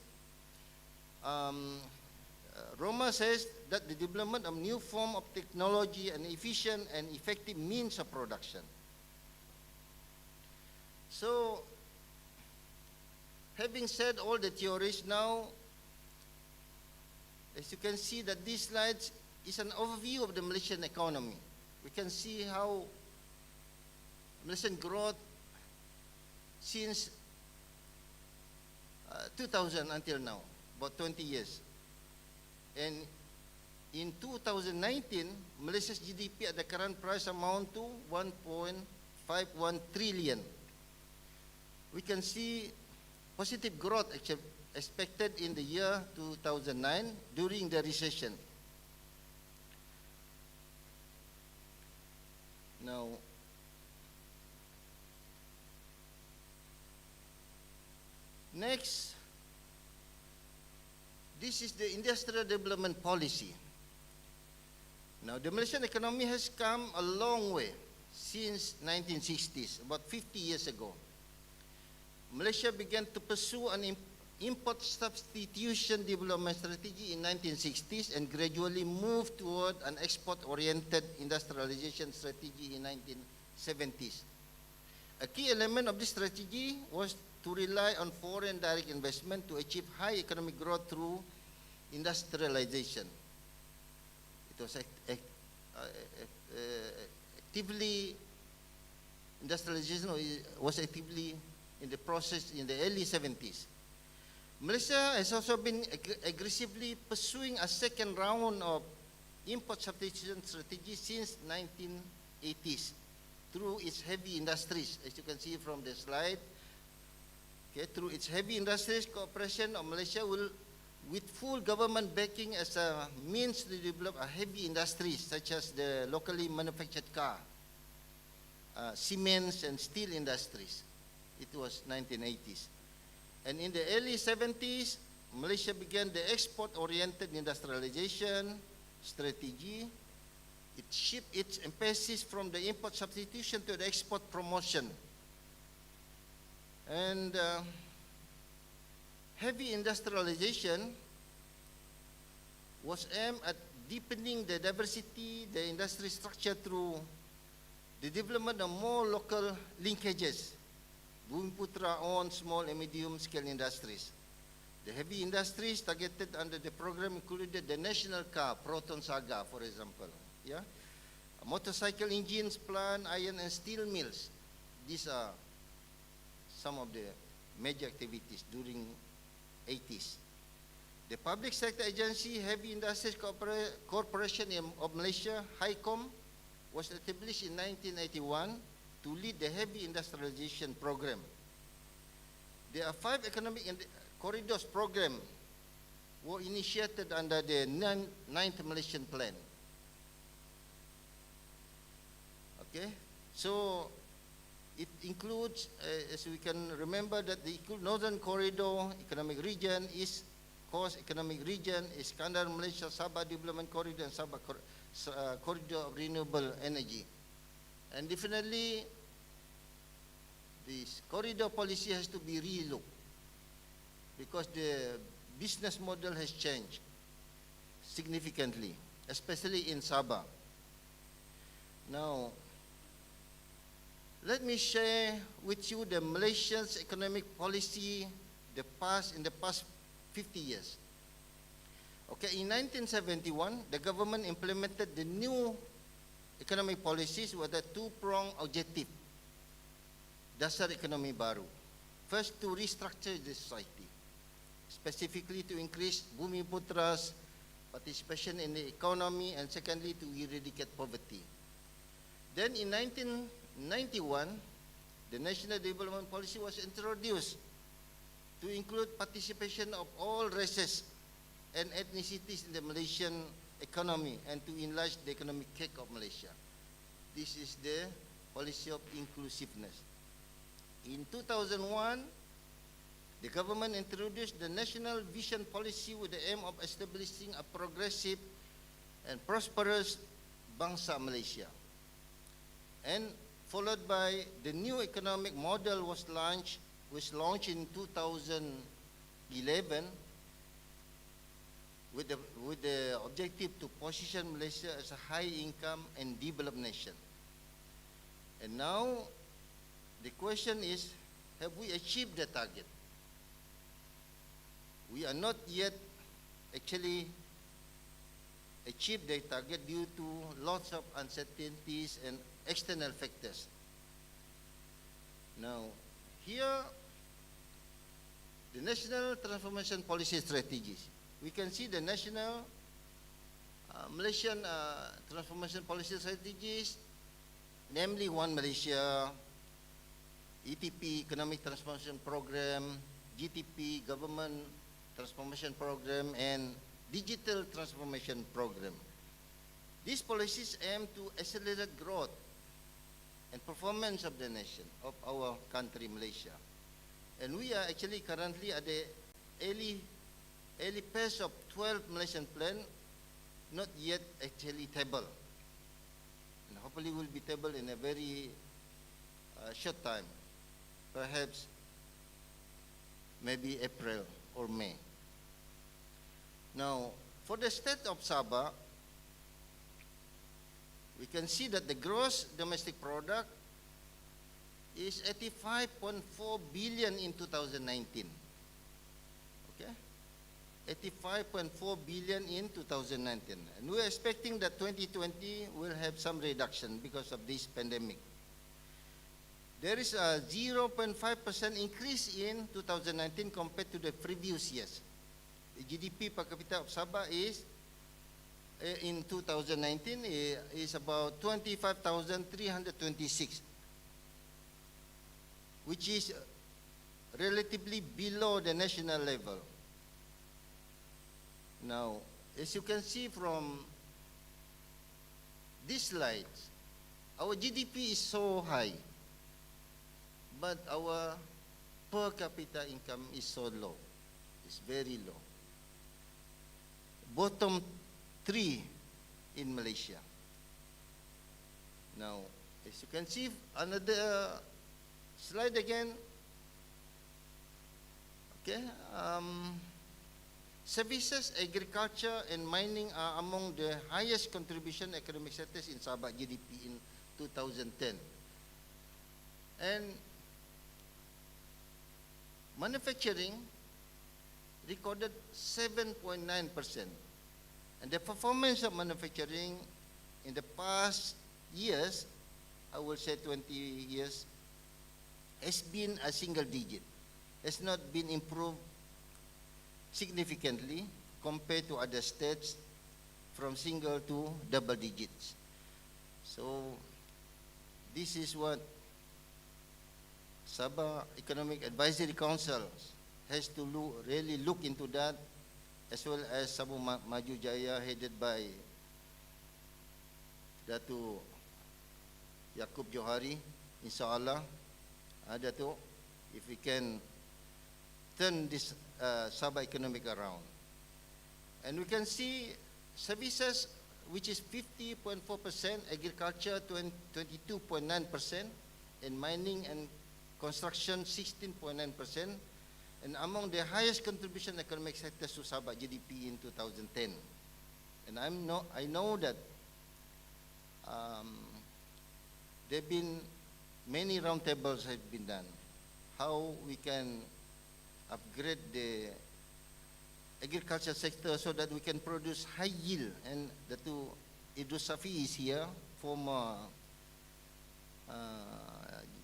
Speaker 5: Roma says that the development of new form of technology and efficient and effective means of production. So, having said all the theories now, as you can see that this slide is an overview of the Malaysian economy. We can see how Malaysian growth since 2000 until now, about 20 years. And in 2019, Malaysia's GDP at the current price amount to 1.51 trillion. We can see positive growth expected in the year 2009 during the recession. Now, next, this is the industrial development policy. Now, the Malaysian economy has come a long way since 1960s, about 50 years ago. Malaysia began to pursue an import substitution development strategy in 1960s and gradually moved toward an export-oriented industrialization strategy in 1970s. A key element of this strategy was to rely on foreign direct investment to achieve high economic growth through industrialization. It was industrialization was actively in the process in the early 70s. Malaysia has also been aggressively pursuing a second round of import substitution strategy since 1980s through its heavy industries, as you can see from the slide. Okay, through its heavy industries, cooperation of Malaysia will, with full government backing as a means to develop a heavy industries such as the locally manufactured car, cements and steel industries. It was 1980s. And in the early 70s, Malaysia began the export-oriented industrialization strategy. It shifted its emphasis from the import substitution to the export promotion. And heavy industrialization was aimed at deepening the diversity, the industry structure through the development of more local linkages. Bumiputra owned small and medium-scale industries. The heavy industries targeted under the program included the national car, Proton Saga, for example. Yeah? Motorcycle engines, plant, iron and steel mills. These are some of the major activities during 80s. The Public Sector Agency Heavy Industries Corporation of Malaysia, HICOM, was established in 1981 to lead the heavy industrialization program. There are 5 economic corridors program were initiated under the 9th Malaysian Plan. Okay, so it includes, as we can remember, that the Northern Corridor Economic Region, East Coast Economic Region, Iskandar Malaysia Sabah Development Corridor, and Sabah Corridor of Renewable Energy. And definitely, this corridor policy has to be relooked because the business model has changed significantly, especially in Sabah. Now, let me share with you the Malaysia's economic policy in the past 50 years. Okay, in 1971, the government implemented the new economic policies with a 2-pronged objective. Dasar ekonomi baru. First, to restructure the society, specifically to increase Bumiputra's participation in the economy, and secondly, to eradicate poverty. Then in 1991, the National Development Policy was introduced to include participation of all races and ethnicities in the Malaysian economy and to enlarge the economic cake of Malaysia. This is the policy of inclusiveness. In 2001, the government introduced the National Vision Policy with the aim of establishing a progressive and prosperous Bangsa Malaysia. And followed by the new economic model was launched in 2011 with the objective to position Malaysia as a high-income and developed nation. And now, the question is, have we achieved the target? We are not yet actually achieved the target due to lots of uncertainties and external factors. Now, here, the National Transformation Policy Strategies. We can see the National Malaysian Transformation Policy Strategies, namely One Malaysia, ETP, Economic Transformation Program, GTP, Government Transformation Program, and Digital Transformation Program. These policies aim to accelerate growth and performance of the nation, of our country, Malaysia. And we are actually currently at the early phase of 12 Malaysian plan, not yet actually table. And hopefully will be table in a very short time, perhaps maybe April or May. Now, for the state of Sabah, we can see that the gross domestic product is 85.4 billion in 2019. Okay? 85.4 billion in 2019. And we're expecting that 2020 will have some reduction because of this pandemic. There is a 0.5% increase in 2019 compared to the previous years. The GDP per capita of Sabah is in 2019 is about 25,326, which is relatively below the national level. Now, as you can see from these slides, our GDP is so high, but our per capita income is so low. It's very low. Bottom 3 in Malaysia. Now, as you can see, another slide again. Okay. Services, agriculture, and mining are among the highest contribution economic sectors in Sabah GDP in 2010. And manufacturing recorded 7.9%. And the performance of manufacturing in the past years, I will say 20 years, has been a single digit. Has not been improved significantly compared to other states from single to double digits. So this is what Sabah Economic Advisory Council has to really look into that, as well as Sabah Maju Jaya headed by Datuk Yaakob Johari, insyaAllah. Datuk, if we can turn this Sabah economic around. And we can see services, which is 50.4%, agriculture 22.9%, and mining and construction 16.9%, and among the highest contribution economic sectors to Sabah GDP in 2010. And I know that there have been many roundtables have been done, how we can upgrade the agriculture sector so that we can produce high yield. And Datuk Idrus Safi is here, former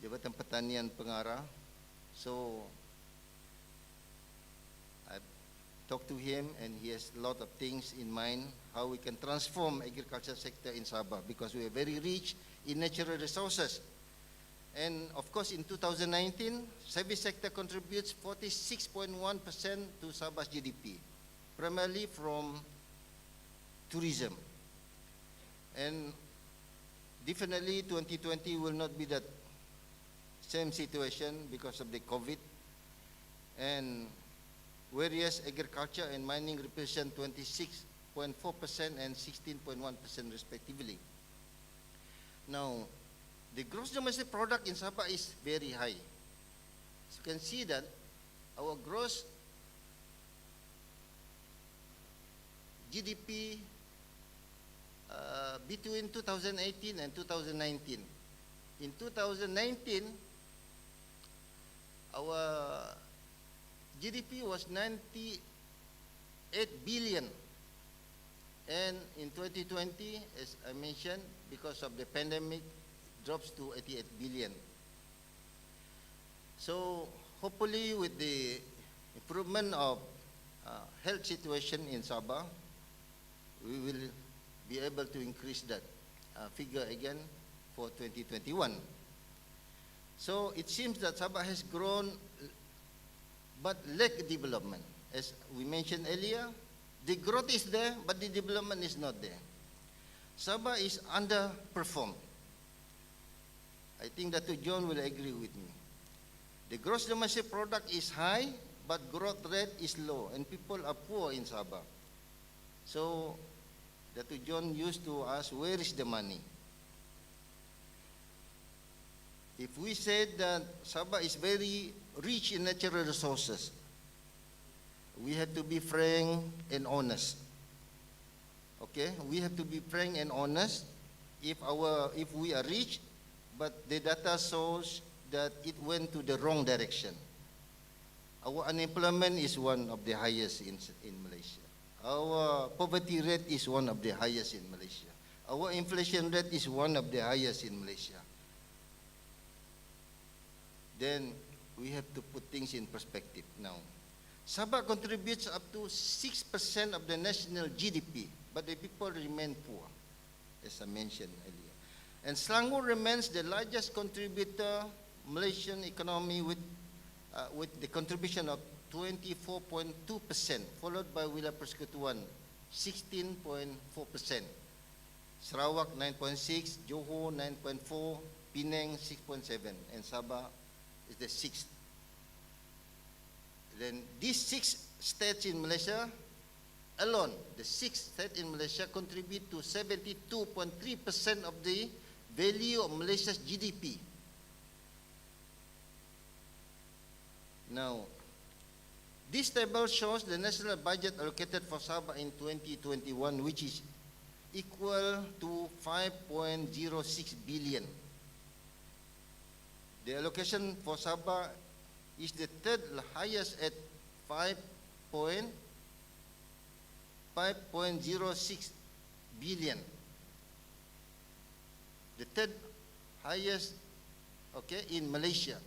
Speaker 5: Jabatan Pertanian Pengarah. So I talked to him, and he has a lot of things in mind, how we can transform agriculture sector in Sabah, because we are very rich in natural resources. And of course, in 2019, service sector contributes 46.1% to Sabah's GDP, primarily from tourism. And definitely 2020 will not be that same situation because of the COVID. And whereas agriculture and mining represent 26.4% and 16.1% respectively. Now, the gross domestic product in Sabah is very high. So you can see that our gross GDP between 2018 and 2019. In 2019, our GDP was 98 billion. And in 2020, as I mentioned, because of the pandemic, drops to 88 billion. So hopefully with the improvement of health situation in Sabah, we will be able to increase that figure again for 2021. So it seems that Sabah has grown but lack development. As we mentioned earlier, the growth is there, but the development is not there. Sabah is underperformed. I think that John will agree with me. The gross domestic product is high, but growth rate is low, and people are poor in Sabah. So, Datuk John used to ask, where is the money? If we said that Sabah is very rich in natural resources, we have to be frank and honest. Okay, we have to be frank and honest. If we are rich, but the data shows that it went to the wrong direction. Our unemployment is one of the highest in Malaysia. Our poverty rate is one of the highest in Malaysia. Our inflation rate is one of the highest in Malaysia. Then we have to put things in perspective now. Sabah contributes up to 6% of the national GDP, but the people remain poor, as I mentioned earlier. And Selangor remains the largest contributor Malaysian economy with the contribution of 24.2%, followed by Wilayah Persekutuan 16.4%, Sarawak 9.6%, Johor 9.4%, Penang 6.7%, and Sabah is the sixth. Then these 6 states in Malaysia alone, the 6 states in Malaysia contribute to 72.3% of the value of Malaysia's GDP. Now, this table shows the national budget allocated for Sabah in 2021, which is equal to 5.06 billion. The allocation for Sabah is the third highest at 5.06 billion. The third highest, okay, in Malaysia.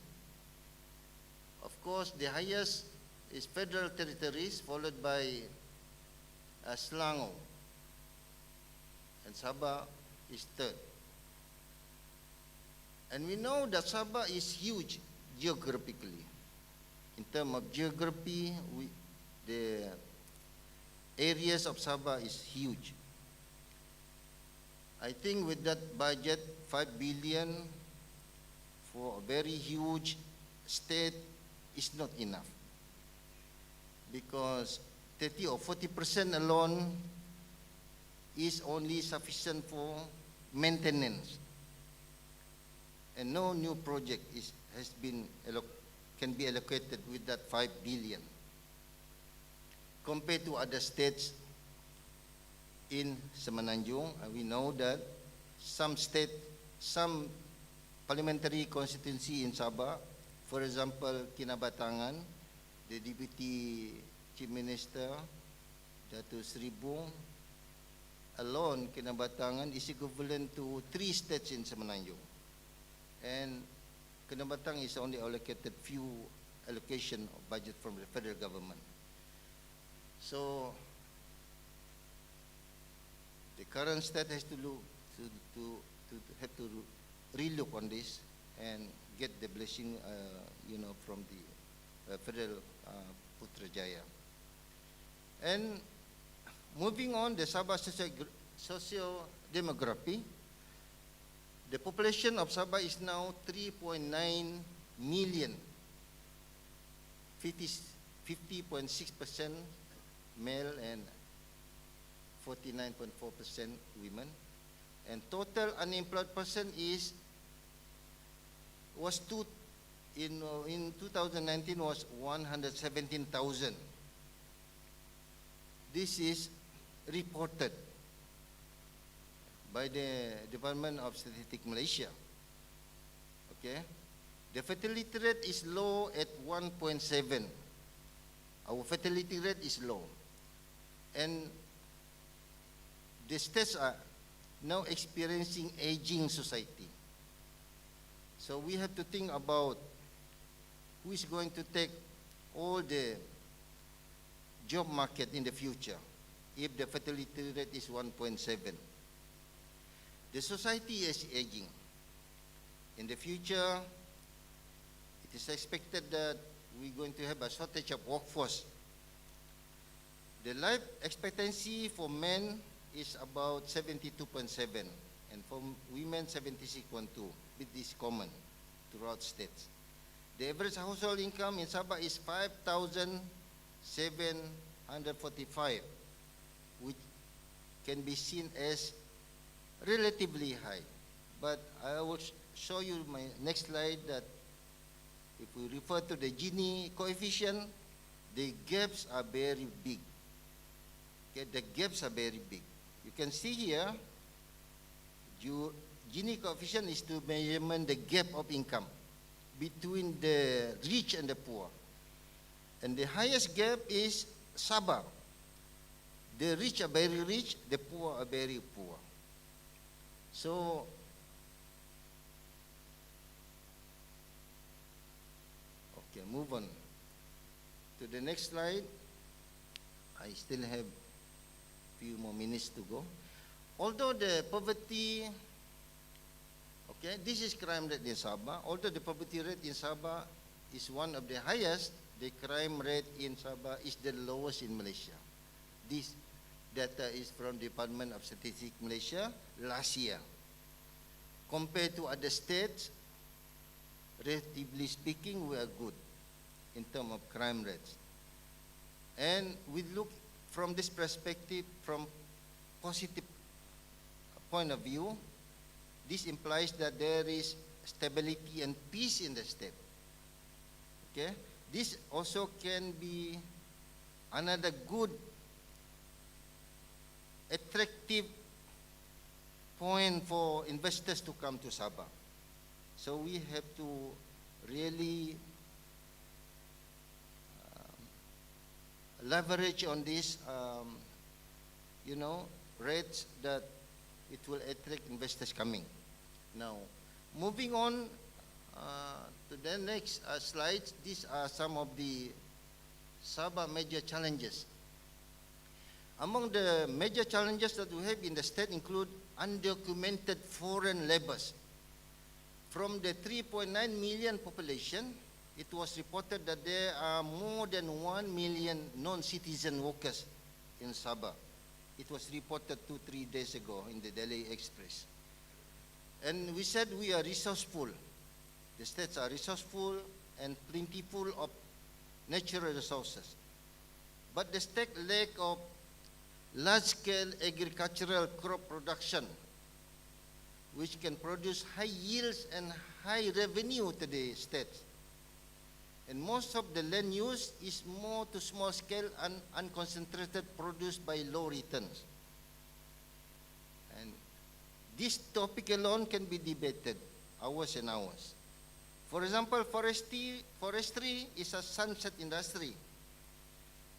Speaker 5: Of course, the highest is Federal Territories, followed by Selangor, and Sabah is third. And we know that Sabah is huge geographically. In terms of geography, the areas of Sabah is huge. I think with that budget, 5 billion for a very huge state is not enough. Because 30 or 40% alone is only sufficient for maintenance. And no new project can be allocated with that 5 billion. Compared to other states in Semenanjung, we know that some parliamentary constituency in Sabah, for example, Kinabatangan, the Deputy Chief Minister, Datuk Seribu, alone, Kinabatangan is equivalent to 3 states in Semenanjung. And Kinabatangan is only allocated few allocation of budget from the federal government. So the current state has to look have to relook on this and get the blessing, from the federal Putrajaya. And moving on, the Sabah socio-demography. The population of Sabah is now 3.9 million, 50.6% male and 49.4% women. And total unemployed person in 2019 was 117,000. This is reported by the Department of Statistics Malaysia. Okay, the fertility rate is low at 1.7. Our fertility rate is low, and the states are now experiencing aging society. So we have to think about who is going to take all the job market in the future if the fertility rate is 1.7. The society is aging. In the future, it is expected that we're going to have a shortage of workforce. The life expectancy for men is about 72.7, and for women 76.2. It is common throughout states. The average household income in Sabah is 5,745, which can be seen as relatively high. But I will show you my next slide that if we refer to the Gini coefficient, the gaps are very big. Okay, the gaps are very big. You can see here, Gini coefficient is to measurement the gap of income between the rich and the poor. And the highest gap is Sabah. The rich are very rich, the poor are very poor. So, okay, move on to the next slide. I still have few more minutes to go. Although the poverty, okay, this is crime rate in Sabah. Although the poverty rate in Sabah is one of the highest, the crime rate in Sabah is the lowest in Malaysia. This data is from the Department of Statistics Malaysia last year. Compared to other states, relatively speaking, we are good in terms of crime rates. And we look from this perspective, from positive point of view, this implies that there is stability and peace in the state. Okay? This also can be another good, attractive point for investors to come to Sabah. So we have to really leverage on this, rates that it will attract investors coming. Now, moving on to the next slides, these are some of the Sabah major challenges. Among the major challenges that we have in the state include undocumented foreign laborers. From the 3.9 million population, it was reported that there are more than 1 million non-citizen workers in Sabah. It was reported 2-3 days ago in the Daily Express. And we said we are resourceful. The states are resourceful and plentiful of natural resources. But the state lack of large-scale agricultural crop production, which can produce high yields and high revenue to the state. And most of the land use is more to small scale and unconcentrated produce by low returns. And this topic alone can be debated hours and hours. For example, forestry is a sunset industry.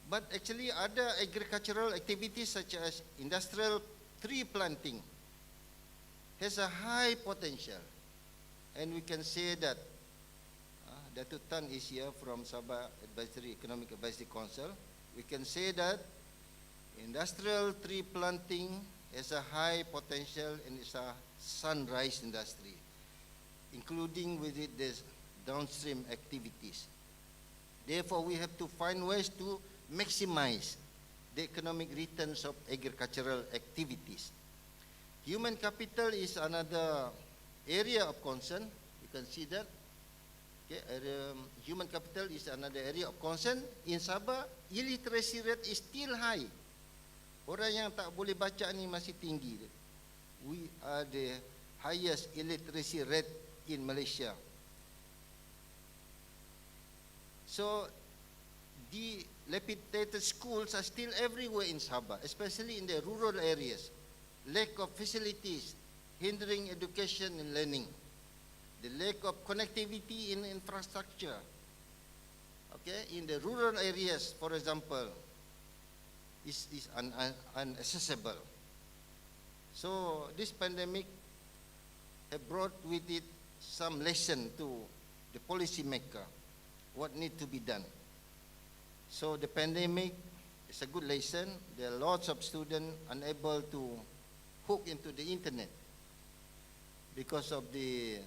Speaker 5: But actually other agricultural activities such as industrial tree planting has a high potential. And we can say that Datuk Tan is here from Sabah Economic Advisory Council. We can say that industrial tree planting has a high potential and is a sunrise industry, including with it the downstream activities. Therefore, we have to find ways to maximize the economic returns of agricultural activities. Human capital is another area of concern. You can see that. Okay, human capital is another area of concern. In Sabah, illiteracy rate is still high. Orang yang tak boleh baca ni masih tinggi. We are the highest illiteracy rate in Malaysia. So, dilapidated schools are still everywhere in Sabah, especially in the rural areas. Lack of facilities, hindering education and learning. The lack of connectivity in infrastructure. Okay, in the rural areas, for example, is inaccessible. So this pandemic have brought with it some lesson to the policymaker, what need to be done. So the pandemic is a good lesson. There are lots of students unable to hook into the internet because of the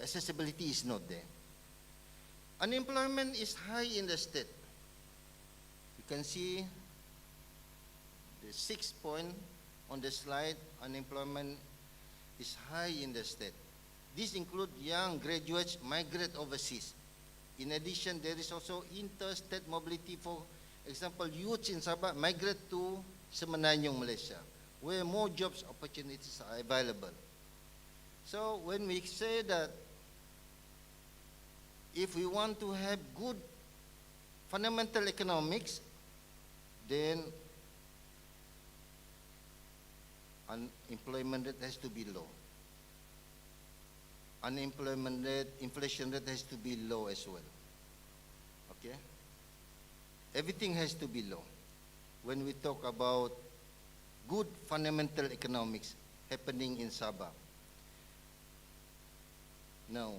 Speaker 5: accessibility is not there. Unemployment is high in the state. You can see the 6th point on the slide. Unemployment is high in the state. This includes young graduates migrate overseas. In addition, there is also interstate mobility. For example, youths in Sabah migrate to Semenanjung, Malaysia, where more jobs opportunities are available. So when we say that if we want to have good fundamental economics, then unemployment rate has to be low. Unemployment rate, inflation rate has to be low as well. Okay? Everything has to be low when we talk about good fundamental economics happening in Sabah. Now,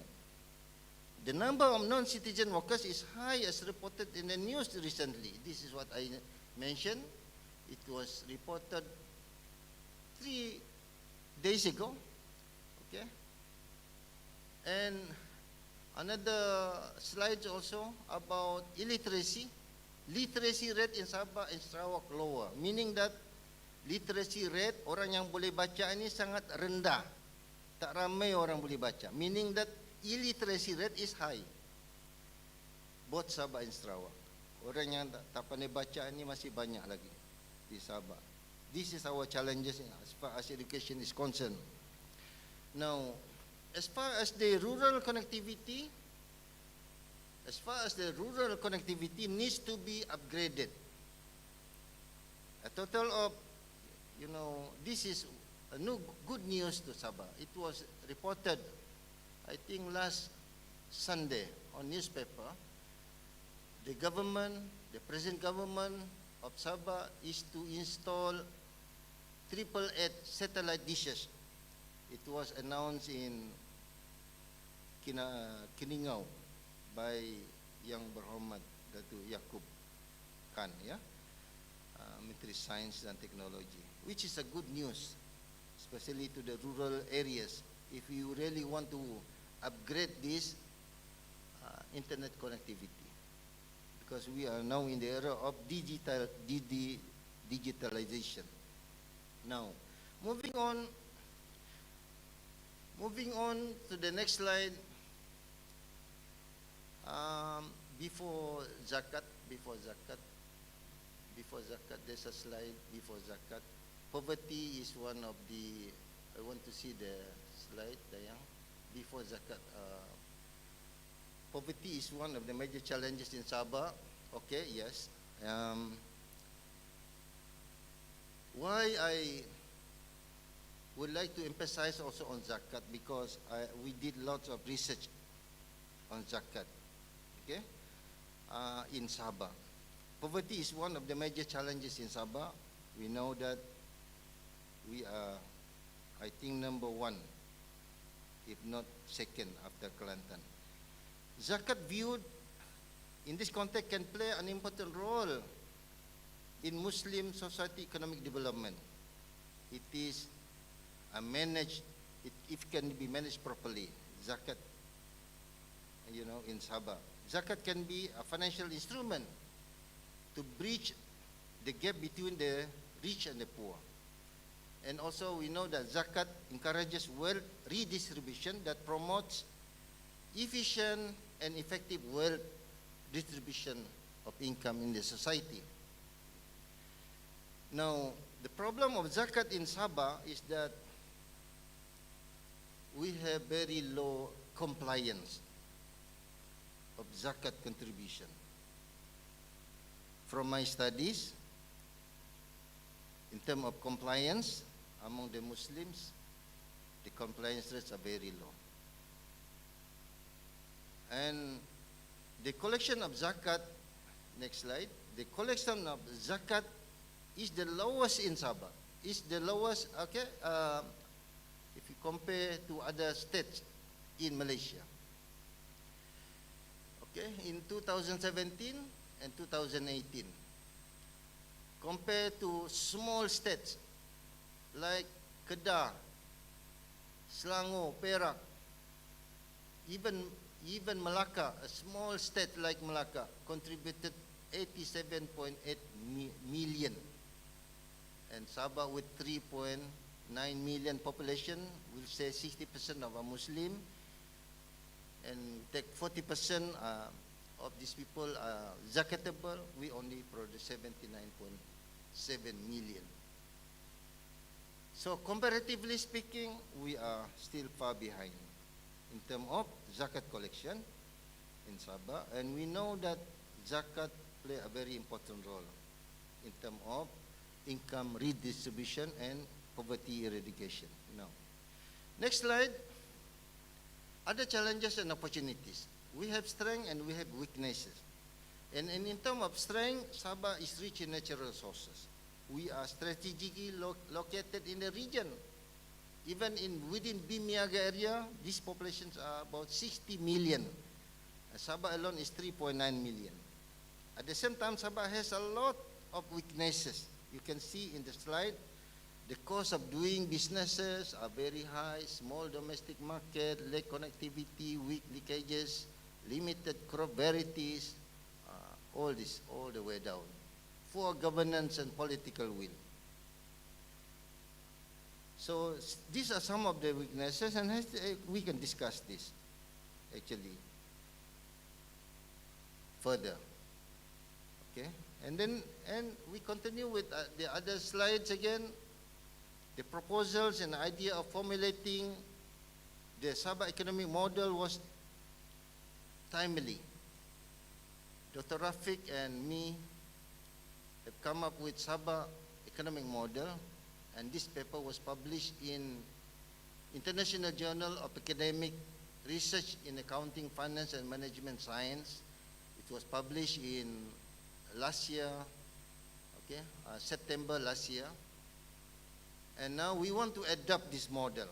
Speaker 5: the number of non-citizen workers is high as reported in the news recently. This is what I mentioned. It was reported 3 days ago. Okay? And another slide also about illiteracy. Literacy rate in Sabah and Sarawak lower, meaning that literacy rate orang yang boleh baca ini sangat rendah. Tak ramai orang boleh baca, meaning that illiteracy rate is high. Both Sabah and Sarawak. Orang yang tak pandai baca ini masih banyak lagi di Sabah. This is our challenges as far as education is concerned. Now, as far as the rural connectivity needs to be upgraded. A total of, this is a new good news to Sabah. It was reported, I think last Sunday on newspaper. The present government of Sabah is to install 888 satellite dishes. It was announced in Kiningau by Yang Berhormat Datuk Yaakob Khan, ya, Menteri Sains dan Teknologi, which is a good news, especially to the rural areas. If you really want to upgrade this internet connectivity, because we are now in the era of digitalization. Now, moving on to the next slide. Before zakat, there's a slide before zakat. Poverty is one of the, I want to see the slide, Dayang. Before zakat, poverty is one of the major challenges in Sabah. Okay, yes. Why I would like to emphasize also on zakat, because we did lots of research on zakat, okay, in Sabah. Poverty is one of the major challenges in Sabah. We know that we are, I think, number one, if not second, after Kelantan. Zakat viewed in this context can play an important role in Muslim society economic development. It is managed, if it can be managed properly, zakat, in Sabah. Zakat can be a financial instrument to bridge the gap between the rich and the poor. And also we know that zakat encourages wealth redistribution that promotes efficient and effective wealth distribution of income in the society. Now, the problem of zakat in Sabah is that we have very low compliance of zakat contribution. From my studies, in terms of compliance among the Muslims, the compliance rates are very low. And the collection of zakat, next slide, the collection of zakat is the lowest in Sabah. Is the lowest, okay, if you compare to other states in Malaysia. Okay, in 2017 and 2018, compared to small states like Kedah, Selangor, Perak, even Melaka, a small state like Melaka, contributed 87.8 million. And Sabah with 3.9 million population, we'll say 60% of our Muslim, and take 40% of these people are zakatable, we only produce 79.7 million. So comparatively speaking, we are still far behind in terms of zakat collection in Sabah, and we know that zakat play a very important role in terms of income redistribution and poverty eradication. Now, next slide. Other challenges and opportunities. We have strength and we have weaknesses. And in terms of strength, Sabah is rich in natural resources. We are strategically located in the region. Even within Bimiaga area, these populations are about 60 million. Sabah alone is 3.9 million. At the same time, Sabah has a lot of weaknesses. You can see in the slide, the cost of doing businesses are very high, small domestic market, lack connectivity, weak leakages, limited crop varieties, all this, all the way down. Poor governance and political will. So these are some of the weaknesses, and we can discuss this actually further. Okay, and we continue with the other slides again. The proposals and idea of formulating the Sabah economic model was timely. Dr. Rafiq and me have come up with Sabah economic model, and this paper was published in International Journal of Academic Research in Accounting, Finance and Management Science. It was published in last year, okay, September last year. And now we want to adopt this model.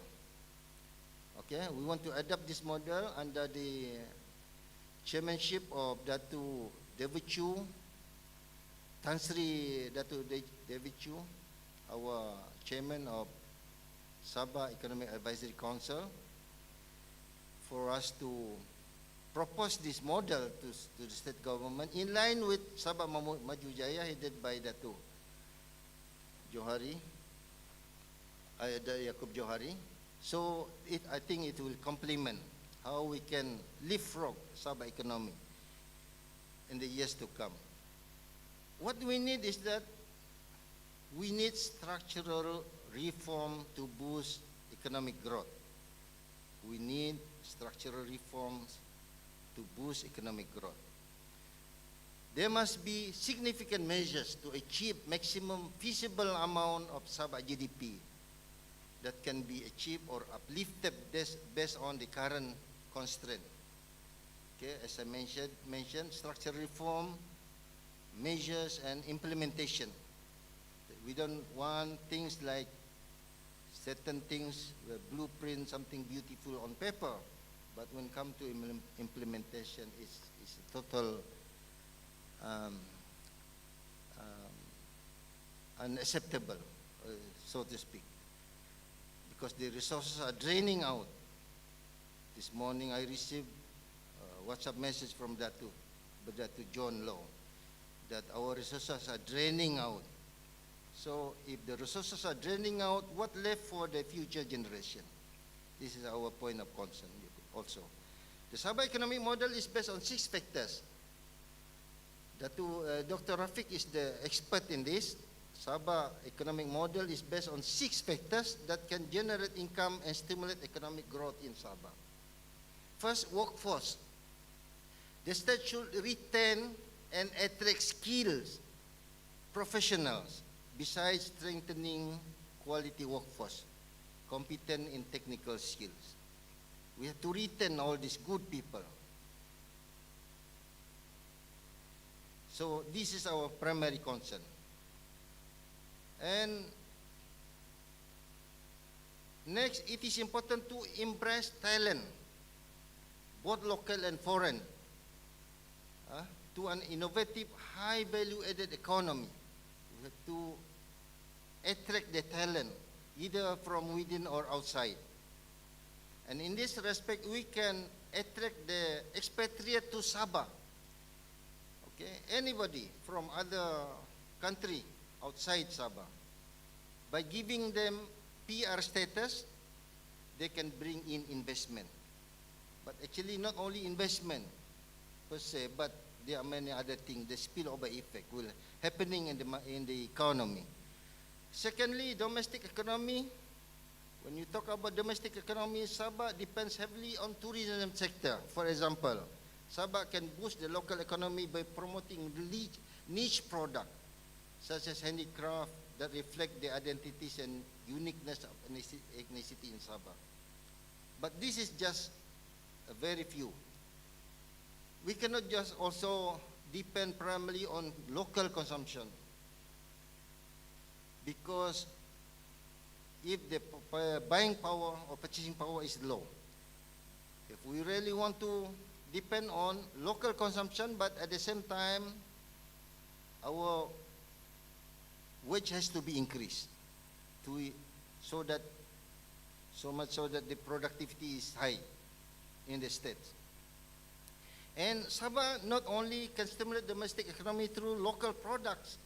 Speaker 5: Okay, we want to adopt this model under the chairmanship of Datuk David Chu, Tan Sri Datuk David Chu, our chairman of Sabah Economic Advisory Council, for us to propose this model to the state government in line with Sabah Maju Jaya headed by Datuk Johari, Yaakob Johari. So I think it will complement how we can leapfrog Sabah economy in the years to come. What we need is that we need structural reform to boost economic growth. We need structural reforms to boost economic growth. There must be significant measures to achieve maximum feasible amount of Sabah GDP that can be achieved or uplifted based on the current constraint. Okay, as I mentioned structural reform, measures and implementation. We don't want things like certain things, blueprint, something beautiful on paper, but when it comes to implementation, it's a total unacceptable, so to speak, because the resources are draining out. This morning I received a WhatsApp message from Datuk John Law that our resources are draining out. So if the resources are draining out, what left for the future generation? This is our point of concern also. The Sabah economic model is based on 6 factors. Dr. Rafiq is the expert in this. Sabah economic model is based on 6 factors that can generate income and stimulate economic growth in Sabah. First, workforce. The state should retain and attract skills, professionals, besides strengthening quality workforce, competent in technical skills. We have to retain all these good people. So this is our primary concern. And next, it is important to embrace talent, both local and foreign, to an innovative, high value-added economy. We have to attract the talent, either from within or outside. And in this respect, we can attract the expatriate to Sabah. Okay, anybody from other country outside Sabah. By giving them PR status, they can bring in investment. But actually, not only investment per se, but there are many other things. The spillover effect will happening in the economy. Secondly, domestic economy. When you talk about domestic economy, Sabah depends heavily on tourism sector. For example, Sabah can boost the local economy by promoting niche product, such as handicraft that reflect the identities and uniqueness of ethnicity in Sabah. But this is just a very few. We cannot just also depend primarily on local consumption, because if the buying power or purchasing power is low, if we really want to depend on local consumption, but at the same time, our wage has to be increased so much so that the productivity is high in the states. And Sabah not only can stimulate domestic economy through local products,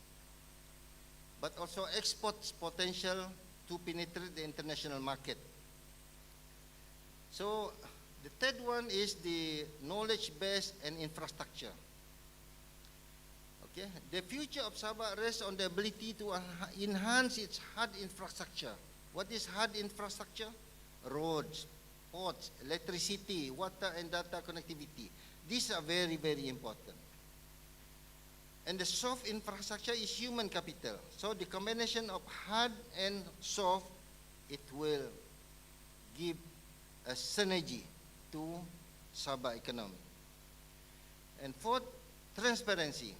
Speaker 5: but also exports potential to penetrate the international market. So the third one is the knowledge base and infrastructure. Okay, the future of Sabah rests on the ability to enhance its hard infrastructure. What is hard infrastructure? Roads, ports, electricity, water and data connectivity. These are very, very important. And the soft infrastructure is human capital. So the combination of hard and soft, it will give a synergy to Sabah economy. And fourth, transparency.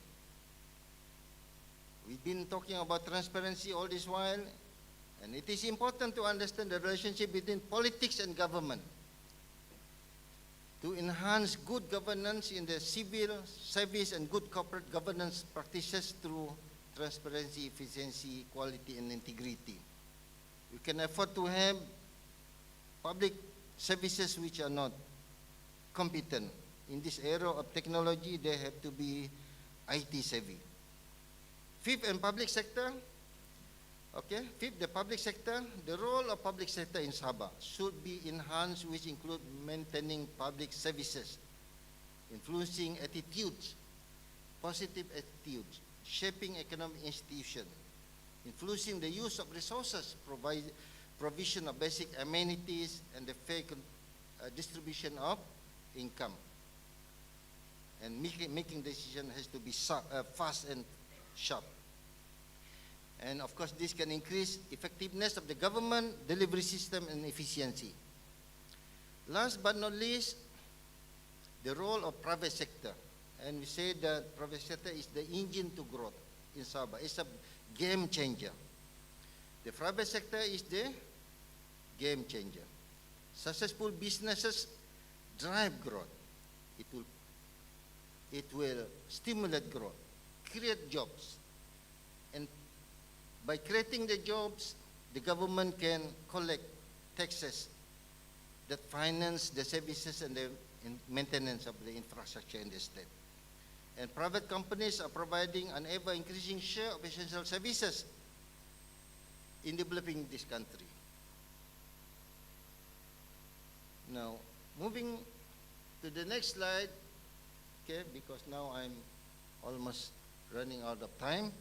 Speaker 5: We've been talking about transparency all this while, and it is important to understand the relationship between politics and government. to enhance good governance in the civil service and good corporate governance practices through transparency, efficiency, quality, and integrity. We can afford to have public services which are not competent. In this era of technology, they have to be IT savvy. Fifth, and public sector. Okay, fifth, the public sector. The role of public sector in Sabah should be enhanced, which include maintaining public services, influencing attitudes, positive attitudes, shaping economic institutions, influencing the use of resources, provision of basic amenities, and the fair distribution of income. And making decision has to be fast and sharp. And of course, this can increase effectiveness of the government delivery system and efficiency. Last but not least, the role of private sector. And we say that private sector is the engine to growth in Sabah. It's a game changer. The private sector is the game changer. Successful businesses drive growth. It will stimulate growth, create jobs. And by creating the jobs, the government can collect taxes that finance the services and the maintenance of the infrastructure in the state. And private companies are providing an ever-increasing share of essential services in developing this country. Now, moving to the next slide, okay, because now I'm almost running out of time.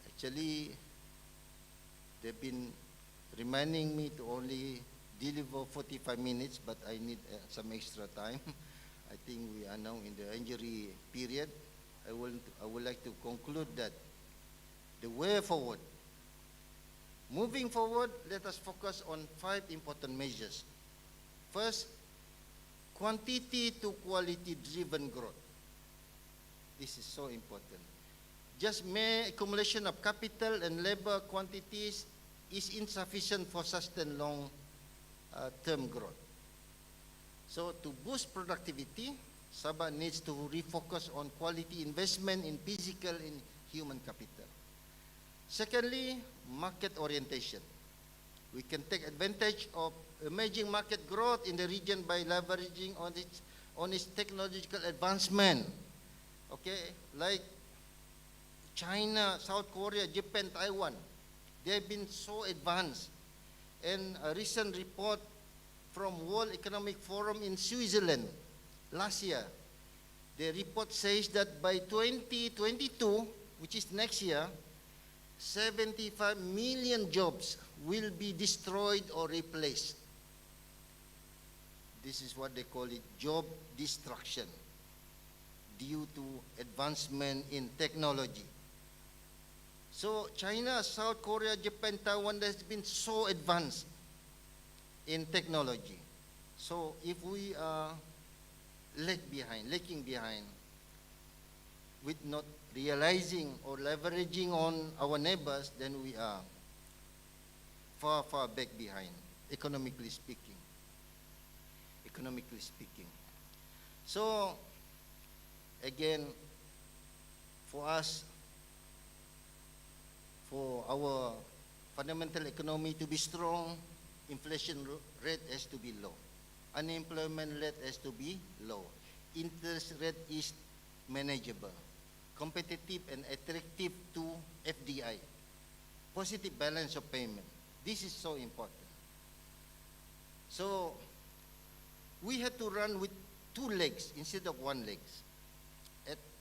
Speaker 5: Actually, they've been reminding me to only deliver 45 minutes, but I need some extra time. I think we are now in the injury period. I would like to conclude that the way forward. Moving forward, let us focus on 5 important measures. First, quantity to quality driven growth. This is so important. Just mere accumulation of capital and labor quantities is insufficient for sustained long-term growth. So to boost productivity, Sabah needs to refocus on quality investment in physical and human capital. Secondly, market orientation. We can take advantage of emerging market growth in the region by leveraging on its technological advancement. Okay, like China, South Korea, Japan, Taiwan, they have been so advanced. And a recent report from World Economic Forum in Switzerland last year, the report says that by 2022, which is next year, 75 million jobs will be destroyed or replaced. This is what they call it, job destruction, due to advancement in technology. So China, South Korea, Japan, Taiwan has been so advanced in technology. So if we are lacking behind, with not realizing or leveraging on our neighbors, then we are far, far back behind, economically speaking. So, again, for us, for our fundamental economy to be strong, inflation rate has to be low. Unemployment rate has to be low. Interest rate is manageable, competitive and attractive to FDI. Positive balance of payment. This is so important. So, we have to run with 2 legs instead of 1 leg.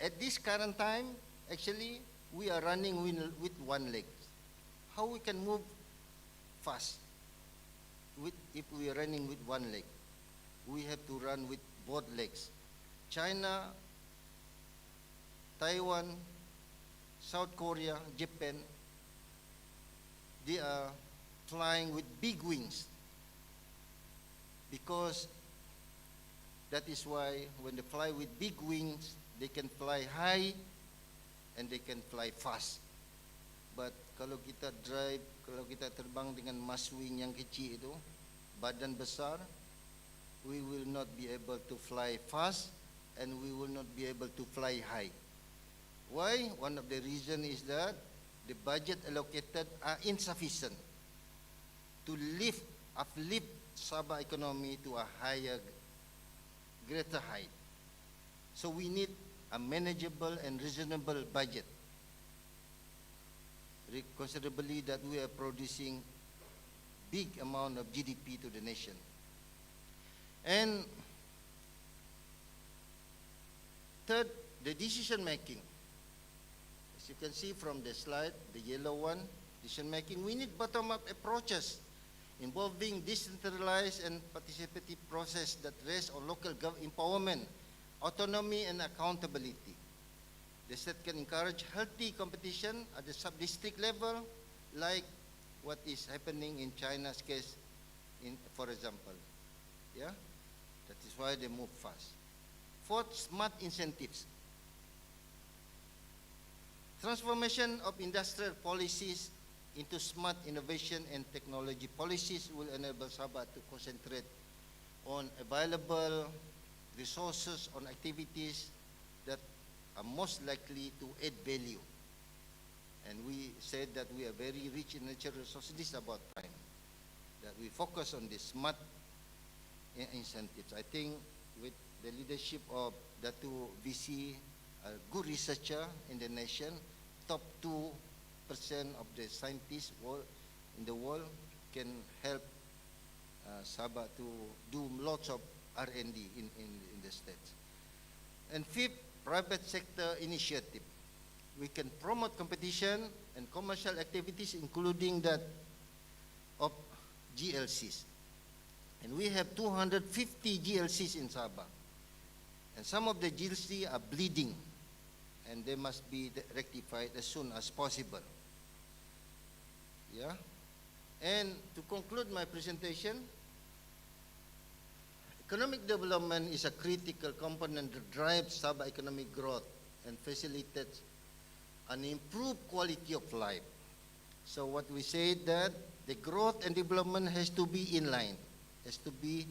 Speaker 5: At this current time, actually, we are running with 1 leg. How we can move fast if we are running with 1 leg? We have to run with both legs. China, Taiwan, South Korea, Japan, they are flying with big wings, because that is why when they fly with big wings, they can fly high and they can fly fast. But kalau kita terbang dengan mass wing yang kecil itu, badan besar, we will not be able to fly fast and we will not be able to fly high. Why? One of the reasons is that the budget allocated are insufficient to uplift Sabah economy to a greater height. So we need a manageable and reasonable budget, considerably that we are producing big amount of GDP to the nation. And third, the decision making. As you can see from the slide, the yellow one, decision making, we need bottom-up approaches involving decentralized and participative process that rests on local empowerment, autonomy, and accountability. The state can encourage healthy competition at the sub-district level, like what is happening in China's case, for example. Yeah? That is why they move fast. Fourth, smart incentives. Transformation of industrial policies into smart innovation and technology policies will enable Sabah to concentrate on available resources, on activities that are most likely to add value. And we said that we are very rich in natural resources. This is about time that we focus on the smart incentives. I think with the leadership of Datuk VC, a good researcher in the nation, top 2% of the scientists in the world can help Sabah to do lots of R&D in the states. And fifth, private sector initiative. We can promote competition and commercial activities, including that of GLCs. And we have 250 GLCs in Sabah. And some of the GLC are bleeding, and they must be rectified as soon as possible. Yeah? And to conclude my presentation, economic development is a critical component that drives Sabah economic growth and facilitates an improved quality of life. So what we say that the growth and development has to be in line, has to be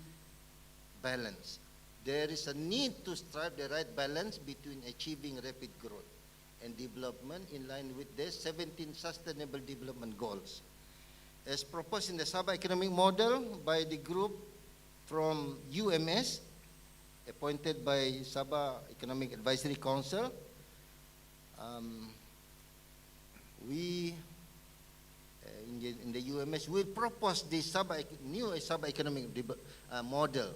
Speaker 5: balanced. There is a need to strike the right balance between achieving rapid growth and development in line with the 17 Sustainable Development Goals. As proposed in the Sabah economic model by the group from UMS, appointed by Sabah Economic Advisory Council, we in the UMS will propose the new Sabah economic model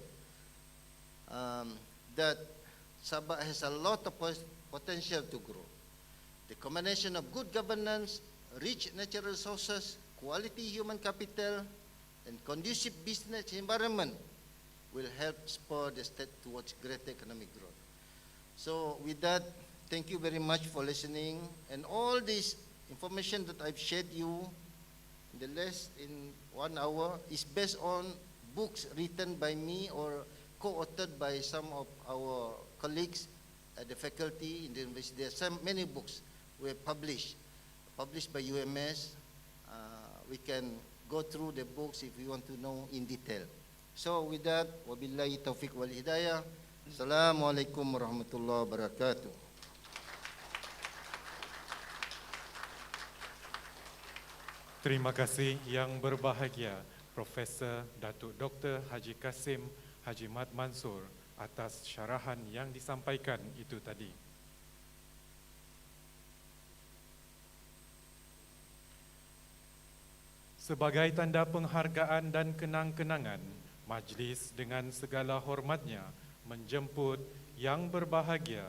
Speaker 5: that Sabah has a lot of potential to grow. The combination of good governance, rich natural resources, quality human capital, and conducive business environment will help spur the state towards greater economic growth. So with that, thank you very much for listening. And all this information that I've shared you in the last 1 hour is based on books written by me or co-authored by some of our colleagues at the faculty in the university. There are many books we have published by UMS. We can go through the books if you want to know in detail. So with that, wabillahi taufiq wal hidayah. Assalamualaikum warahmatullahi wabarakatuh.
Speaker 1: Terima kasih yang berbahagia Profesor Datuk Dr. Haji Kasim Haji Mat Mansur atas syarahan yang disampaikan itu tadi. Sebagai tanda penghargaan dan kenang-kenangan, majlis dengan segala hormatnya menjemput yang berbahagia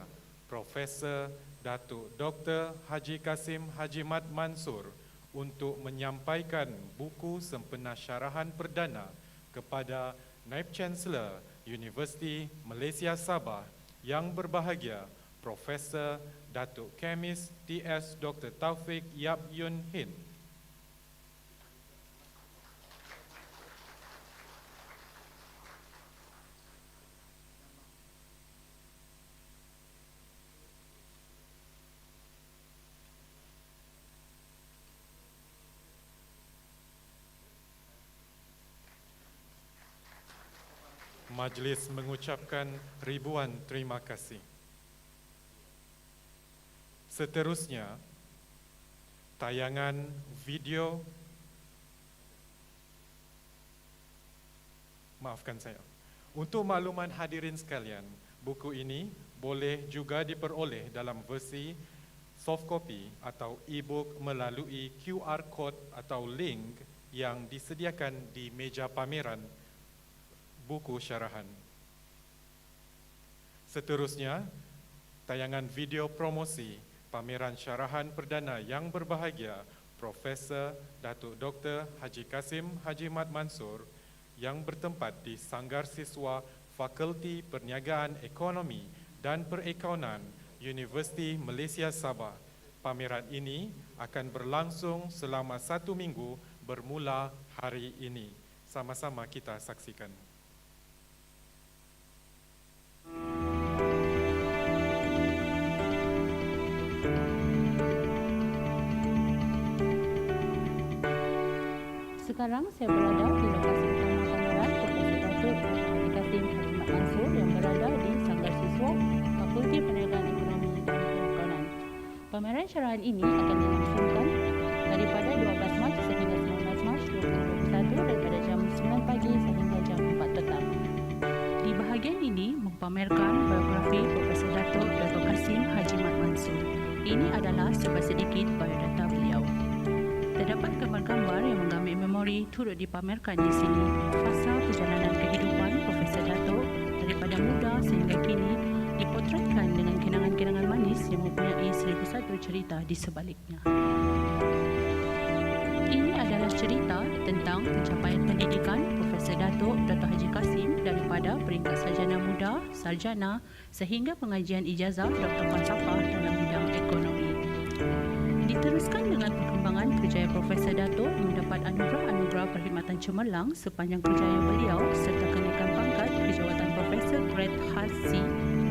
Speaker 1: Profesor Datuk Dr. Haji Kasim Haji Mat Mansur untuk menyampaikan buku sempena syarahan perdana kepada Naib Chancellor Universiti Malaysia Sabah yang berbahagia Profesor Datuk Kemis TS Dr. Taufik Yap Yun Hin. Majlis mengucapkan ribuan terima kasih. Seterusnya, tayangan video, maafkan saya. Untuk makluman hadirin sekalian, buku ini boleh juga diperoleh dalam versi soft copy atau e-book melalui QR code atau link yang disediakan di meja pameran buku syarahan. Seterusnya, tayangan video promosi pameran syarahan perdana yang berbahagia Profesor Datuk Dr. Haji Kasim Haji Mansur yang bertempat di Sanggar Siswa Fakulti Perniagaan Ekonomi dan Perakaunan Universiti Malaysia Sabah. Pameran ini akan berlangsung selama 1 minggu bermula hari ini. Sama-sama kita saksikan.
Speaker 6: Sekarang saya berada di lokasi utama pameran Profesor Datuk Haji Kasim Haji Mansur yang berada di Sanggar Siswa Fakulti Perniagaan Ekonomi dan Perakaunan. Pameran syarahan ini akan dilangsungkan daripada 12 Mac sehingga 19 Mac 2021 daripada jam 9 pagi sehingga jam 4 petang. Di bahagian ini mempamerkan biografi Profesor Datuk Dr. Kasim Haji Mansur. Ini adalah sedikit biodata beliau. Terdapat gambar-gambar yang mengambil memori turut dipamerkan di sini. Fasa perjalanan kehidupan Profesor Datuk daripada muda sehingga kini dipotretkan dengan kenangan-kenangan manis yang mempunyai 1001 cerita di sebaliknya. Ini adalah cerita tentang pencapaian pendidikan Profesor Datuk Dr. Haji Kasim daripada peringkat sarjana muda, sarjana sehingga pengajian ijazah Dr. Falsafah dalam bidang ekonomi. Diteruskan dengan perkembangan kerjaya Profesor Datuk mendapat anugerah-anugerah perkhidmatan cemerlang sepanjang kerjaya beliau serta kenaikan pangkat kejawatan Profesor Grade Haji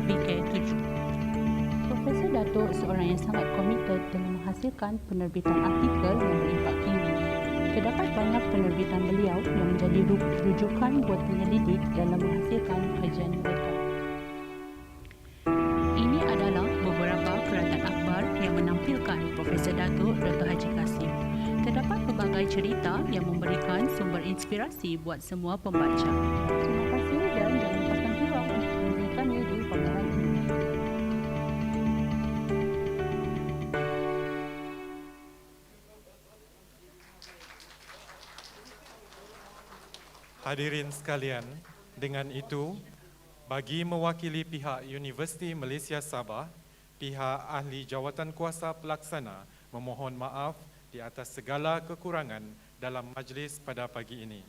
Speaker 6: BK7. Profesor Datuk seorang yang sangat komited dalam menghasilkan penerbitan artikel yang berimpak tinggi. Terdapat banyak penerbitan beliau yang menjadi rujukan buat penyelidik dalam menghasilkan kajian mereka. Ini adalah beberapa keratan akhbar yang menampilkan Profesor Datuk Dr. Haji Kasim. Terdapat pelbagai cerita yang memberikan sumber inspirasi buat semua pembaca. Terima kasih dan jangan lepaskan peluang untuk mengunjungi kami di pameran ini.
Speaker 1: Hadirin sekalian, dengan itu, bagi mewakili pihak Universiti Malaysia Sabah, pihak ahli jawatan kuasa pelaksana memohon maaf di atas segala kekurangan dalam majlis pada pagi ini.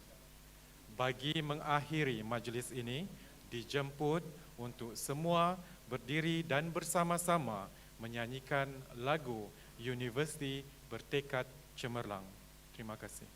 Speaker 1: Bagi mengakhiri majlis ini, dijemput untuk semua berdiri dan bersama-sama menyanyikan lagu Universiti Bertekad Cemerlang. Terima kasih.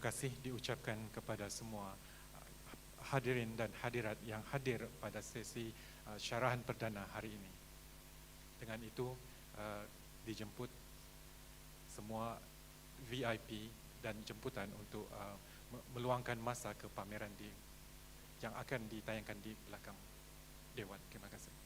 Speaker 1: kasih diucapkan kepada semua hadirin dan hadirat yang hadir pada sesi syarahan perdana hari ini. Dengan itu dijemput semua VIP dan jemputan untuk meluangkan masa ke pameran yang akan ditayangkan di belakang Dewan. Terima kasih.